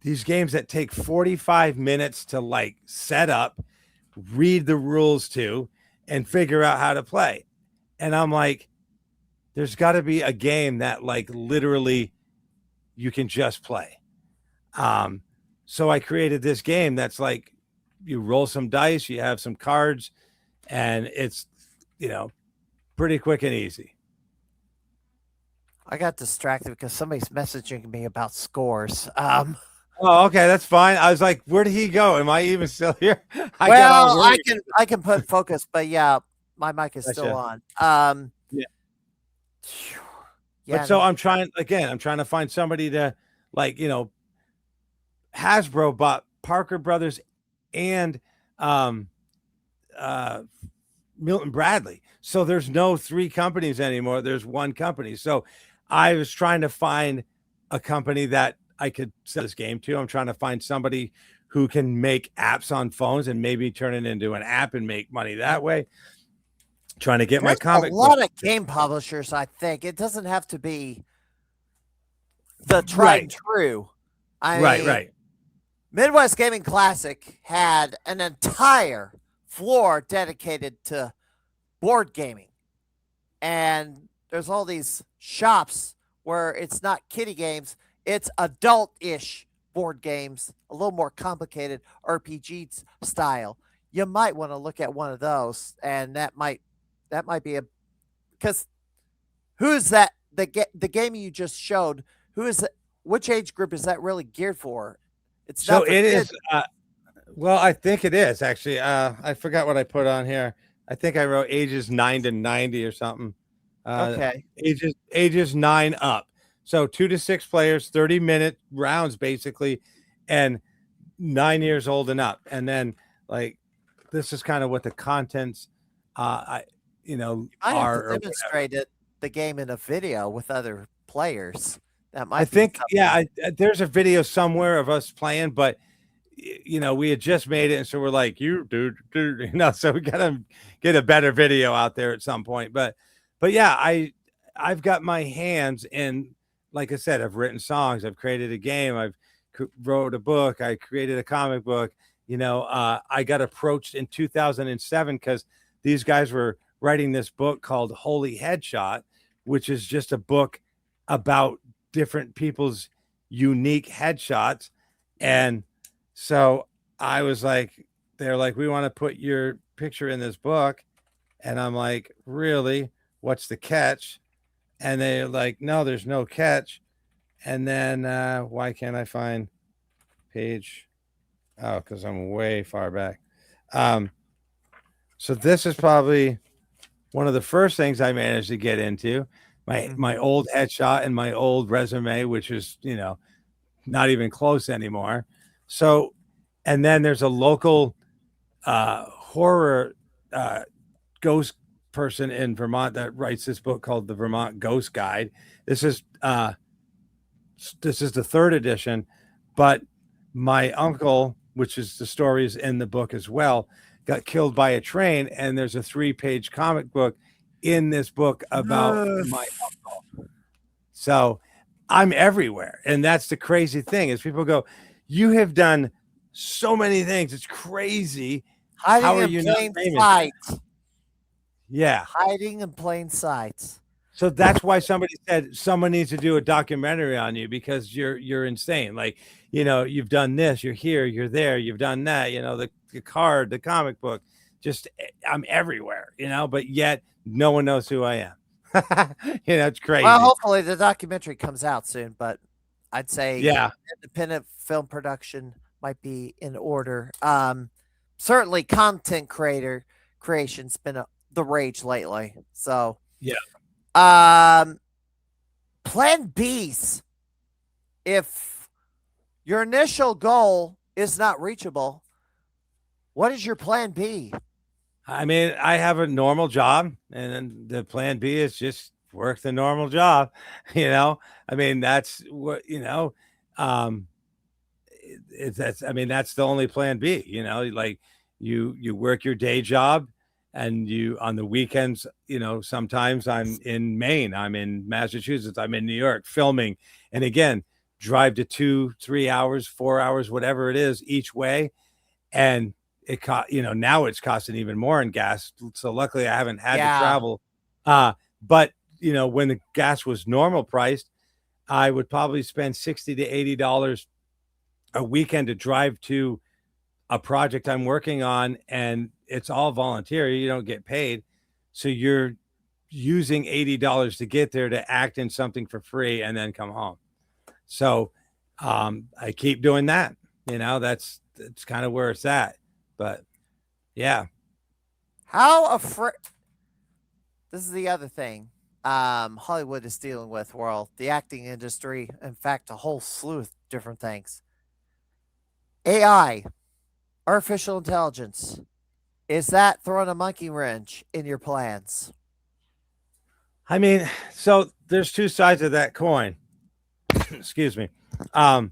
these games that take 45 minutes to like set up, read the rules to, and figure out how to play. And I'm like, there's got to be a game that like literally you can just play. So I created this game that's like, you roll some dice, you have some cards, and it's, pretty quick and easy. I got distracted because somebody's messaging me about scores. Oh, okay, that's fine. I was like, where did he go? Am I even still here? I can put focus, but yeah, my mic is still on. Yeah. Yeah. But so I'm trying to find somebody to like, Hasbro bought Parker Brothers and Milton Bradley. So there's no three companies anymore. There's one company. So I was trying to find a company that I could sell this game to. I'm trying to find somebody who can make apps on phones and maybe turn it into an app and make money that way. Trying to get my comic. A lot of game publishers, I think. It doesn't have to be the tried and true. Right. Midwest Gaming Classic had an entire floor dedicated to board gaming. And there's all these shops where it's not kiddie games, it's adult-ish board games, a little more complicated RPG style. You might want to look at one of those, and that might be a, because who's that, the game you just showed, who is it, which age group is that really geared for? It's so it is well, I think it is actually. I forgot what I put on here. I think I wrote ages 9 to 90 or something. Okay. Ages 9 up. So 2 to 6 players, 30-minute rounds basically, and 9 years old and up. And then like this is kind of what the contents I are. have to demonstrate the game in a video with other players. That might I think there's a video somewhere of us playing, but we had just made it, and so we're like, so we gotta get a better video out there at some point. But yeah, I've got my hands in, like I said, I've written songs, I've created a game, I've wrote a book. I created a comic book. I got approached in 2007 because these guys were writing this book called Holy Headshot, which is just a book about different people's unique headshots. And so I was like, they're like, we want to put your picture in this book. And I'm like, really? What's the catch? And they're like, no, there's no catch. And then why can't I find page? Oh, because I'm way far back. So this is probably one of the first things I managed to get into. My old headshot and my old resume, which is, not even close anymore. So, and then there's a local horror ghost person in Vermont that writes this book called The Vermont Ghost Guide. This is the third edition, but my uncle, which is the stories in the book as well, got killed by a train, and there's a 3-page comic book in this book about my uncle. So I'm everywhere, and that's the crazy thing is people go, you have done so many things, it's crazy. How are you not famous? Yeah, hiding in plain sight. So that's why somebody said someone needs to do a documentary on you because you're insane. Like, you've done this, you're here, you're there, you've done that, the card, the comic book, just I'm everywhere, but yet no one knows who I am. It's crazy. Well, hopefully the documentary comes out soon, but I'd say independent film production might be in order. Certainly content creation's been the rage lately. So plan B's. If your initial goal is not reachable, what is your plan B? I mean, I have a normal job, and then the plan B is just work the normal job. I mean, that's what, that's the only plan B, like you work your day job, and you on the weekends, sometimes I'm in Maine, I'm in Massachusetts, I'm in New York filming, and again, drive to 2-3 hours, 4 hours, whatever it is each way. And it now it's costing even more in gas. So luckily I haven't had to travel. But when the gas was normal priced, I would probably spend $60 to $80 a weekend to drive to a project I'm working on, and it's all volunteer. You don't get paid. So you're using $80 to get there to act in something for free and then come home. So I keep doing that. That's kind of where it's at. But yeah. How afraid? This is the other thing Hollywood is dealing with, world, the acting industry, in fact, a whole slew of different things. AI, artificial intelligence, is that throwing a monkey wrench in your plans? I mean, so there's two sides of that coin. Excuse me. AI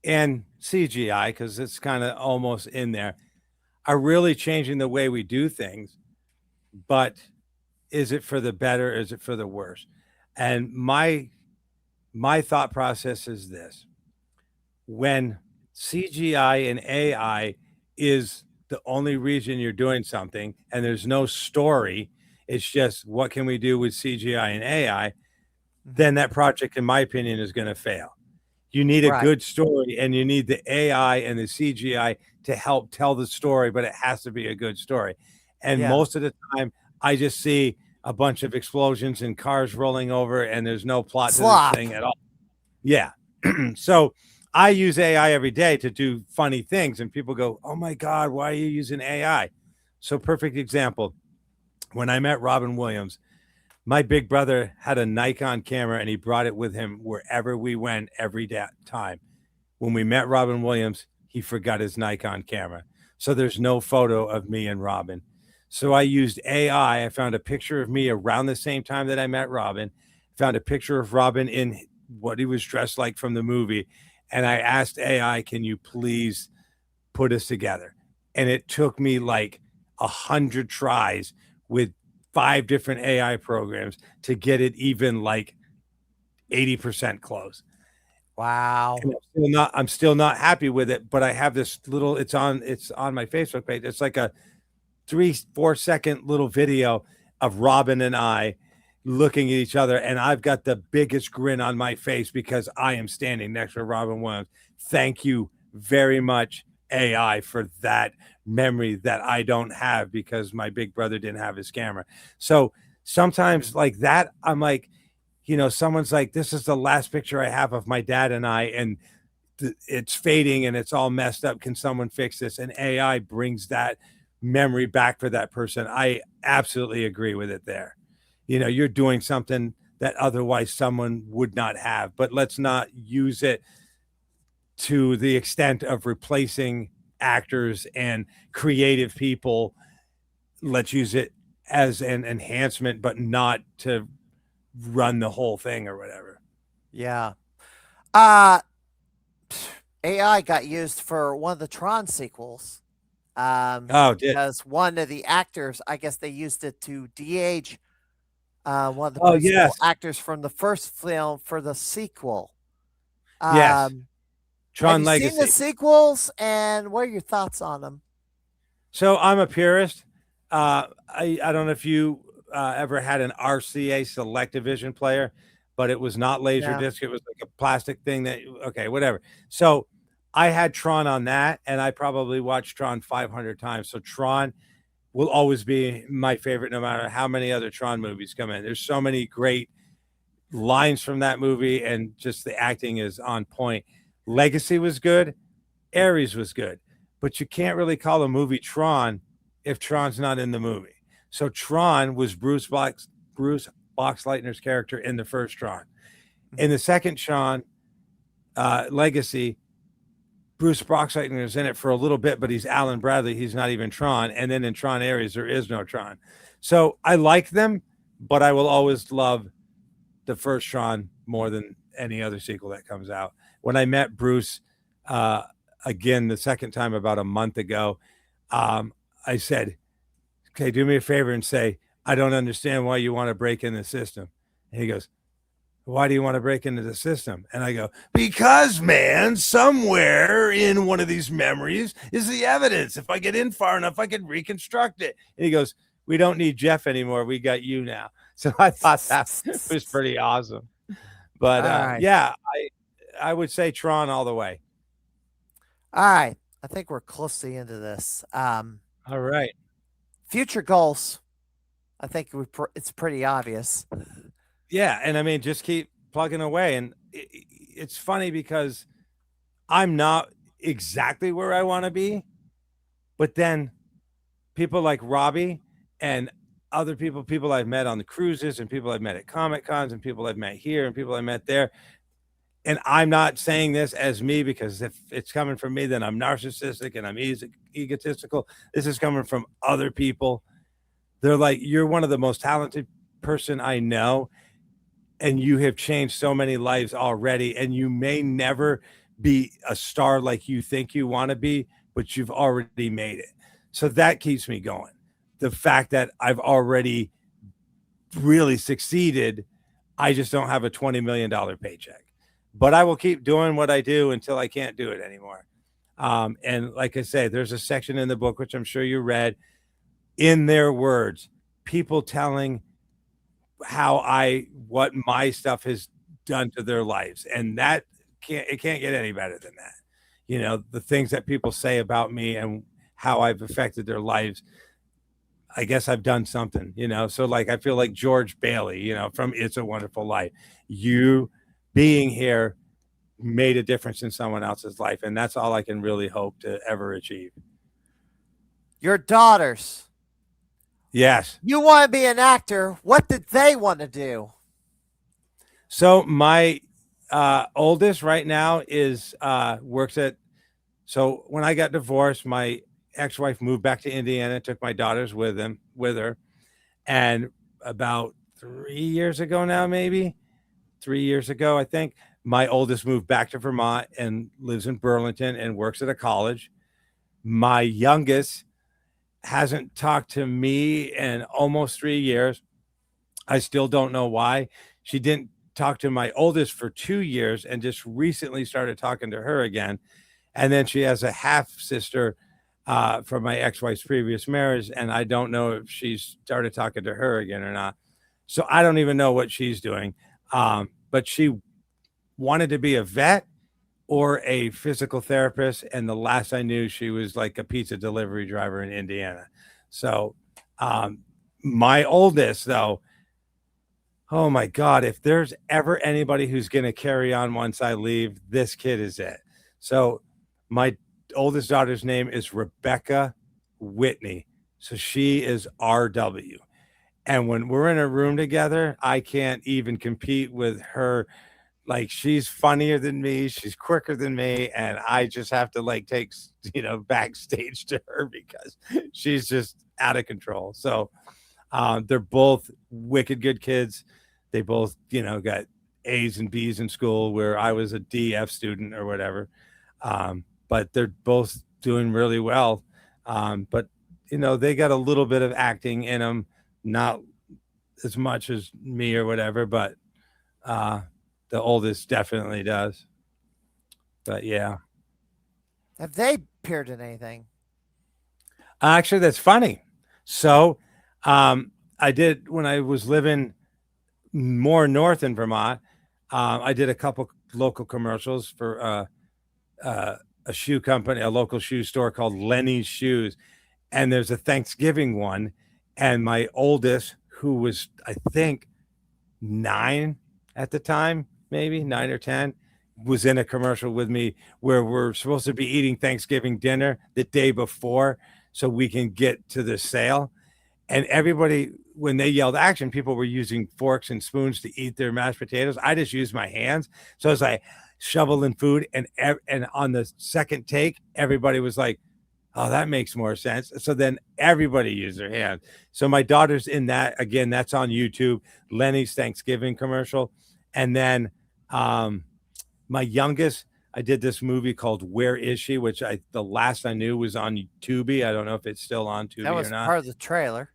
and CGI, because it's kind of almost in there, are really changing the way we do things. But is it for the better? Is it for the worse? And my thought process is this: when CGI and AI is the only reason you're doing something, and there's no story, it's just what can we do with CGI and AI, then that project, in my opinion, is going to fail. You need a good story, and you need the AI and the CGI to help tell the story, but it has to be a good story. And most of the time, I just see a bunch of explosions and cars rolling over, and there's no plot to this thing at all. Yeah. So I use AI every day to do funny things, and people go, "Oh my God, why are you using AI?" So perfect example. When I met Robin Williams, my big brother had a Nikon camera, and he brought it with him wherever we went every time. When we met Robin Williams, he forgot his Nikon camera. So there's no photo of me and Robin. So I used AI. I found a picture of me around the same time that I met Robin, found a picture of Robin in what he was dressed like from the movie. And I asked AI, can you please put us together? And it took me like 100 tries with 5 different AI programs to get it even like 80% close. Wow. And I'm still not happy with it, but I have this little it's on my Facebook page. It's like a 3-4 second little video of Robin and I looking at each other, and I've got the biggest grin on my face because I am standing next to Robin Williams. Thank you very much, AI, for that memory that I don't have because my big brother didn't have his camera. So sometimes like that, I'm like, someone's like, this is the last picture I have of my dad and I, and it's fading and it's all messed up. Can someone fix this? And AI brings that memory back for that person. I absolutely agree with it there. You're doing something that otherwise someone would not have, but let's not use it to the extent of replacing actors and creative people. Let's use it as an enhancement, but not to run the whole thing or whatever. Yeah. Uh AI got used for one of the Tron sequels. Oh, did Because one of the actors, I guess they used it to de-age one of the Oh, principal yes. actors from the first film for the sequel. Yes. Have Tron you seen the Legacy. sequels, and what are your thoughts on them? So I'm a purist. I don't know if you ever had an RCA Selectavision player, but it was not Yeah. Laserdisc. It was like a plastic thing okay, whatever. So I had Tron on that, and I probably watched Tron 500 times. So Tron will always be my favorite, no matter how many other Tron movies come in. There's so many great lines from that movie, and just the acting is on point. Legacy was good. Ares was good, but you can't really call a movie Tron if Tron's not in the movie. So Tron was Bruce Boxleitner's character in the first Tron. In the second Tron, Legacy, Bruce Boxleitner is in it for a little bit, but he's Alan Bradley. He's not even Tron. And then in Tron Ares, there is no Tron. So I like them, but I will always love the first Tron more than any other sequel that comes out. When I met Bruce again the second time about a month ago, I said, okay, do me a favor and say, I don't understand why you want to break in the system. And he goes, why do you want to break into the system? And I go, because, man, somewhere in one of these memories is the evidence. If I get in far enough, I can reconstruct it. And he goes, we don't need Jeff anymore. We got you now. So I thought that was pretty awesome. But Alright. yeah, I would say Tron all the way. Alright. I think we're close to the end of this. All right. Future goals. I think it's pretty obvious. Yeah, and I mean, just keep plugging away. And it's funny because I'm not exactly where I want to be, but then people like Robbie and other people I've met on the cruises, and people I've met at Comic Cons, and people I've met here, and people I met there. And I'm not saying this as me, because if it's coming from me, then I'm narcissistic and I'm egotistical. This is coming from other people. They're like, you're one of the most talented person I know, and you have changed so many lives already, and you may never be a star like you think you want to be, but you've already made it. So that keeps me going. The fact that I've already really succeeded, I just don't have a $20 million paycheck, but I will keep doing what I do until I can't do it anymore. And like I say, there's a section in the book, which I'm sure you read, in their words, people telling what my stuff has done to their lives. And it can't get any better than that. The things that people say about me and how I've affected their lives. I guess I've done something, so like, I feel like George Bailey, from It's a Wonderful Life. You being here made a difference in someone else's life. And that's all I can really hope to ever achieve. Your daughters. Yes. You want to be an actor. What did they want to do? So my oldest right now is works at. So when I got divorced, my ex-wife moved back to Indiana, took my daughters with her, and about 3 years ago now, maybe 3 years ago, I think, my oldest moved back to Vermont and lives in Burlington and works at a college. My youngest hasn't talked to me in almost 3 years. I still don't know why. She didn't talked to my oldest for 2 years and just recently started talking to her again. And then she has a half sister from my ex-wife's previous marriage, and I don't know if she's started talking to her again or not. So I don't even know what she's doing. But she wanted to be a vet or a physical therapist, and the last I knew, she was like a pizza delivery driver in Indiana. So my oldest, though, oh my God, if there's ever anybody who's going to carry on once I leave, this kid is it. So my oldest daughter's name is Rebecca Whitney. So she is RW. And when we're in a room together, I can't even compete with her. Like, she's funnier than me, she's quicker than me, and I just have to like take, backstage to her because she's just out of control. So they're both wicked good kids. They both, got A's and B's in school where I was a DF student or whatever. But they're both doing really well. But they got a little bit of acting in them, not as much as me or whatever, but the oldest definitely does. But yeah. Have they appeared in anything? Actually, that's funny. So I did, when I was living more north in Vermont, I did a couple local commercials for a shoe company, a local shoe store called Lenny's Shoes. And there's a Thanksgiving one. And my oldest, who was, I think, 9 at the time, maybe 9 or 10, was in a commercial with me where we're supposed to be eating Thanksgiving dinner the day before so we can get to the sale. And everybody, when they yelled action, people were using forks and spoons to eat their mashed potatoes. I just used my hands. So I was like shoveling food. And on the second take, everybody was like, oh, that makes more sense. So then everybody used their hands. So my daughter's in that. Again, that's on YouTube, Lenny's Thanksgiving commercial. And then my youngest, I did this movie called Where Is She, which the last I knew was on Tubi. I don't know if it's still on Tubi That was or not. part of the trailer.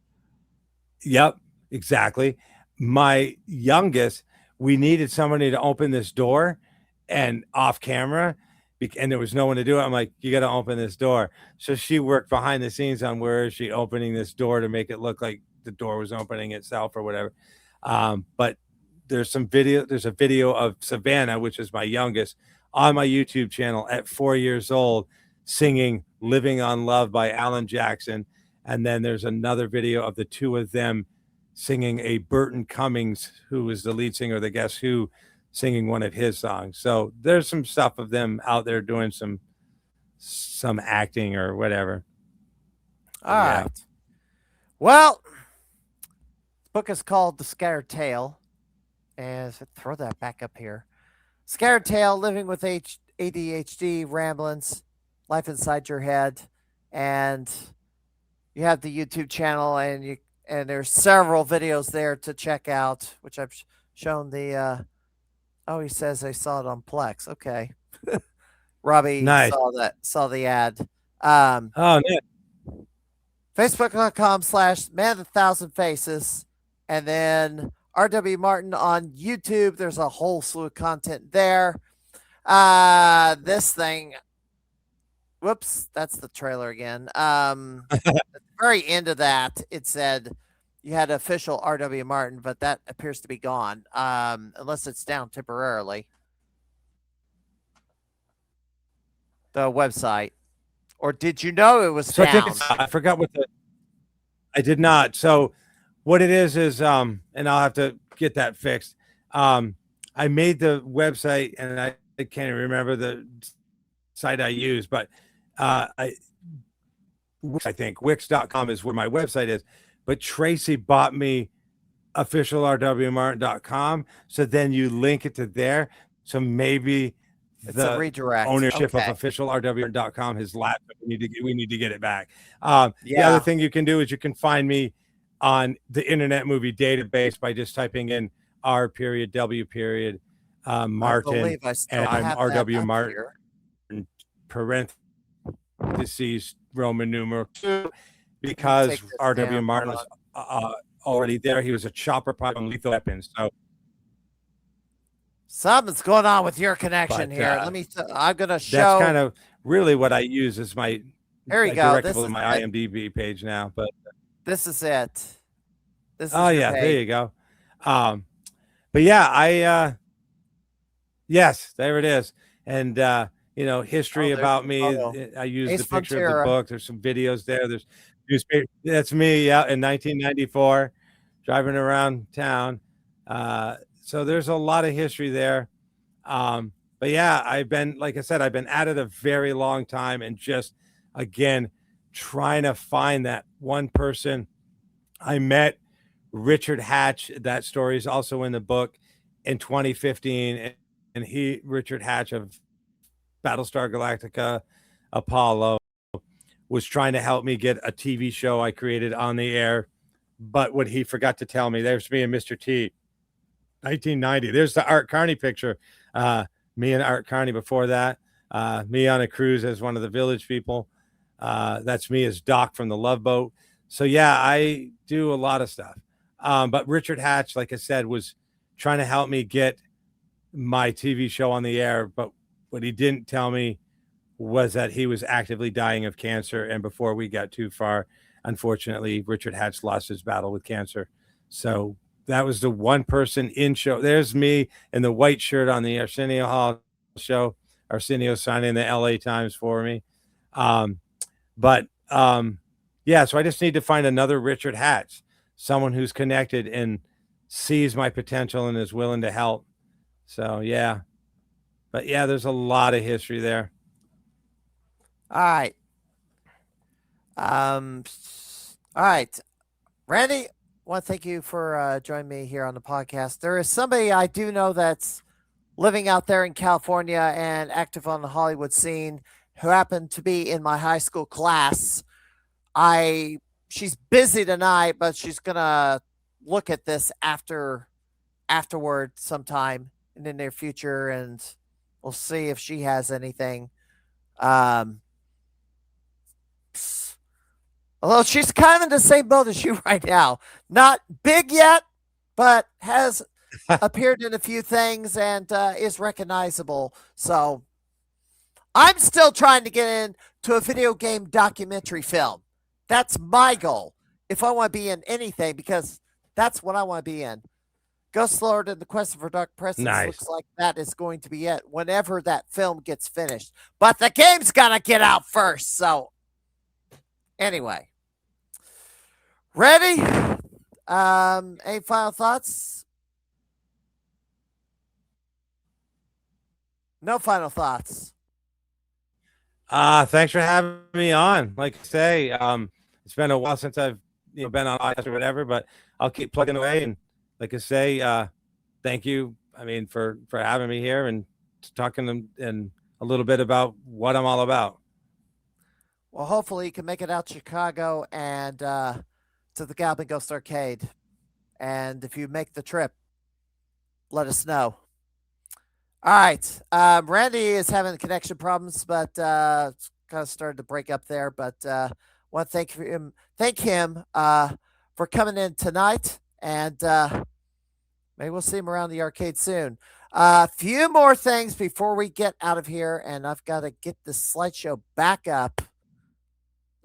Yep, exactly. My youngest, we needed somebody to open this door and off camera, and there was no one to do it. I'm like, you got to open this door. So she worked behind the scenes on where is she opening this door to make it look like the door was opening itself or whatever. But there's a video of Savannah, which is my youngest, on my YouTube channel at 4 years old, singing Living on Love by Alan Jackson. And then there's another video of the two of them singing a Burton Cummings, who was the lead singer of the Guess Who, singing one of his songs. So there's some stuff of them out there doing some acting or whatever. All right. Well, the book is called The Scattered Tale. And throw that back up here. Scattered Tale, Living with ADHD, Ramblings, Life Inside Your Head. And you have the YouTube channel, and there's several videos there to check out, which I've shown the oh, he says I saw it on Plex. Okay. Robbie Nice. saw the ad. Oh, yeah. Facebook.com/Man of 1,000 Faces. And then R.W. Martin on YouTube. There's a whole slew of content there. This thing. Whoops, that's the trailer again. At the very end of that, it said you had official R.W. Martin, but that appears to be gone, unless it's down temporarily. The website. Or did you know it was down? I forgot I did not. So what it is, and I'll have to get that fixed. I made the website, and I can't even remember the site I use, but I think Wix.com is where my website is. But Tracy bought me officialrwmartin.com. So then you link it to there. So maybe it's a redirect. Ownership of officialrwmartin.com has lapsed. We need to get it back. The other thing you can do is you can find me on the Internet Movie Database by just typing in R.W. Martin, and I'm R.W. Martin, parentheses, Roman numeral 2, because R.W. Martin was already there. He was a chopper pilot on Lethal Weapons. So Something's going on with your connection But here. I'm gonna that's show. kind of really what I use as my Here you I go. direct This people to is my it. IMDb page now. But This is it. This oh is your yeah, there page. you go. Um, but yeah, yes, there it is. And history Oh, there's about the me. photo. I use Ace the picture of the Ventura. book. There's some videos there. There's newspaper. That's me, yeah, in 1994, driving around town. So there's a lot of history there. But yeah, like I said, I've been at it a very long time, and just again trying to find that one person. I met Richard Hatch. That story is also in the book in 2015, and Richard Hatch of Battlestar Galactica, Apollo, was trying to help me get a TV show I created on the air. But what he forgot to tell me, there's me and Mr. T, 1990. There's the Art Carney picture. Me and Art Carney before that. Me on a cruise as one of the village people. That's me as Doc from the Love Boat. So yeah, I do a lot of stuff. But Richard Hatch, like I said, was trying to help me get my TV show on the air. But what he didn't tell me was that he was actively dying of cancer. And before we got too far, unfortunately, Richard Hatch lost his battle with cancer. So that was the one person in show. There's me in the white shirt on the Arsenio Hall show. Arsenio signing the LA Times for me. Yeah, so I just need to find another Richard Hatch, someone who's connected and sees my potential and is willing to help. So yeah. But yeah, there's a lot of history there. All right. All right. Randy, I want to thank you for joining me here on the podcast. There is somebody I do know that's living out there in California and active on the Hollywood scene who happened to be in my high school class. She's busy tonight, but she's gonna look at this afterward sometime in the near future, and we'll see if she has anything. Although she's kind of in the same boat as you right now. Not big yet, but has appeared in a few things and is recognizable. So I'm still trying to get into a video game documentary film. That's my goal. If I want to be in anything, because that's what I want to be in. Ghost Lord and the Quest for Dark Presence looks like that is going to be it whenever that film gets finished. But the game's got to get out first. So anyway, ready? Any final thoughts? No final thoughts. Thanks for having me on. Like I say, it's been a while since I've been on podcast or whatever, but I'll keep plugging away. And like I say, thank you. I mean, for having me here and talking and a little bit about what I'm all about. Well, hopefully you can make it out to Chicago and to the Goblin Ghost Arcade. And if you make the trip, let us know. All right. Randy is having connection problems, but it's kind of started to break up there. But want to thank him for coming in tonight, and maybe we'll see him around the arcade soon. A few more things before we get out of here, and I've got to get the slideshow back up.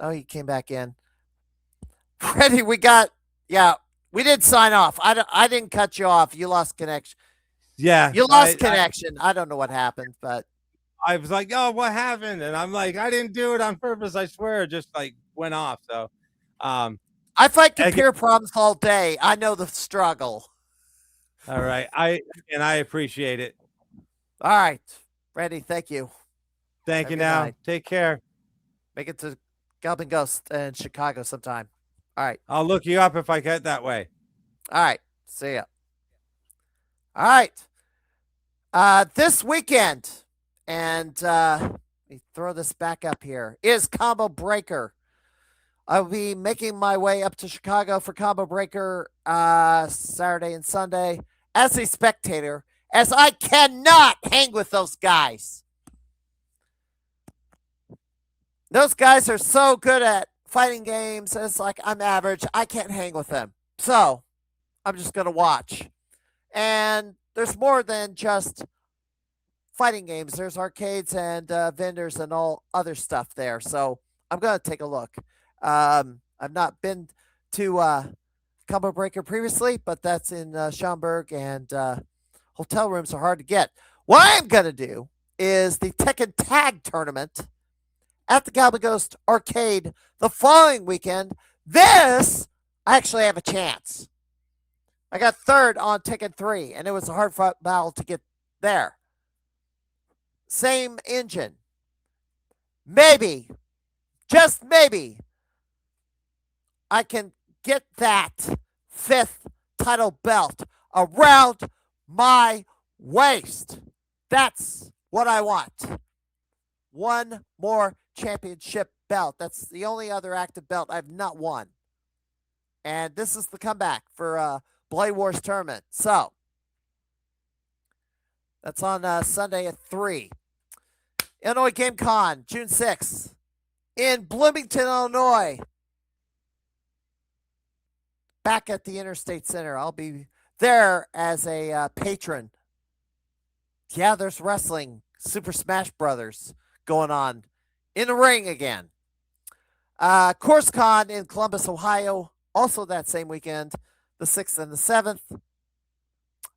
Oh, he came back in. Ready? We did sign off. I didn't cut you off. You lost connection. Yeah, you lost connection. I don't know what happened, but I was like, "Oh, what happened?" And I'm like, "I didn't do it on purpose. I swear." It just like went off. So, I fight computer problems all day. I know the struggle. All right, I appreciate it. All right, Randy. Thank you. Thank you. Now, take care. Make it to Goblin Ghost in Chicago sometime. All right. I'll look you up if I get that way. All right. See ya. All right. This weekend, and let me throw this back up here, is Combo Breaker. I'll be making my way up to Chicago for Combo Breaker Saturday and Sunday as a spectator, as I cannot hang with those guys. Those guys are so good at fighting games. It's like I'm average. I can't hang with them. So I'm just going to watch. And there's more than just fighting games. There's arcades and vendors and all other stuff there. So I'm going to take a look. I've not been to Combo Breaker previously, but that's in Schaumburg, and hotel rooms are hard to get. What I'm going to do is the Tekken Tag Tournament at the Galaga Ghost Arcade the following weekend. This, I actually have a chance. I got third on Tekken 3, and it was a hard fought battle to get there. Same engine. Maybe, just maybe, I can get that 5th title belt around my waist. That's what I want. One more championship belt. That's the only other active belt I've not won. And this is the comeback for Blade Wars tournament. So, that's on Sunday at 3. Illinois Game Con, June 6th. In Bloomington, Illinois. Back at the Interstate Center. I'll be there as a patron. Yeah, there's wrestling. Super Smash Brothers going on in the ring again. CourseCon in Columbus, Ohio. Also that same weekend, the 6th and the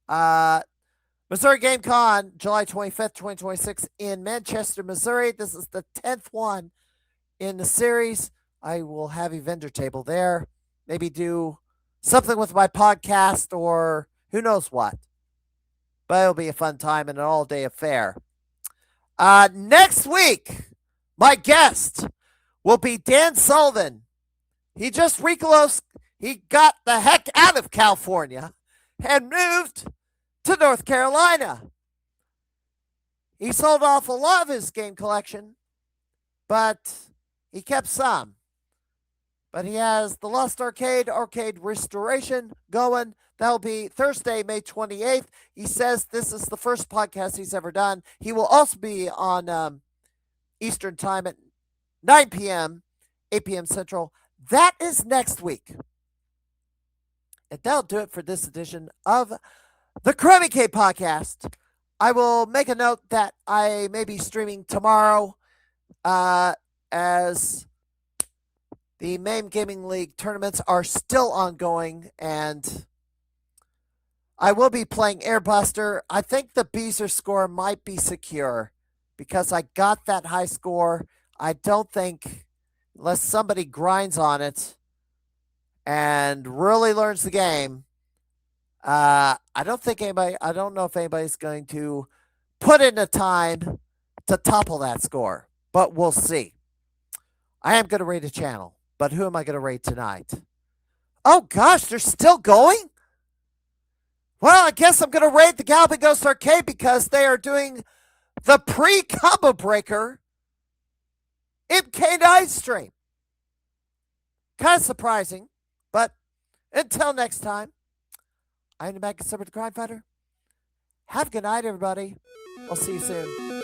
7th. Missouri Game Con, July 25th, 2026 in Manchester, Missouri. This is the 10th one in the series. I will have a vendor table there. Maybe do something with my podcast or who knows what. But it'll be a fun time and an all-day affair. Next week, my guest will be Dan Sullivan. He just he got the heck out of California and moved to North Carolina. He sold off a lot of his game collection, but he kept some. But he has the Lost Arcade Restoration going. That'll be Thursday, May 28th. He says this is the first podcast he's ever done. He will also be on Eastern Time at 9 p.m., 8 p.m. Central. That is next week. And that'll do it for this edition of the Crimeycade podcast. I will make a note that I may be streaming tomorrow as the MAME Gaming League tournaments are still ongoing, and I will be playing Airbuster. I think the Beezer score might be secure because I got that high score. I don't think, unless somebody grinds on it and really learns the game, I don't know if anybody's going to put in the time to topple that score, but we'll see. I am going to raid a channel, but who am I going to raid tonight? Oh gosh, they're still going? Well, I guess I'm going to raid the Galaga Ghost Arcade because they are doing the pre-combo breaker MK9 stream. Kind of surprising, but until next time, I'm the Mad Conservative Crime Fighter. Have a good night, everybody. I'll see you soon.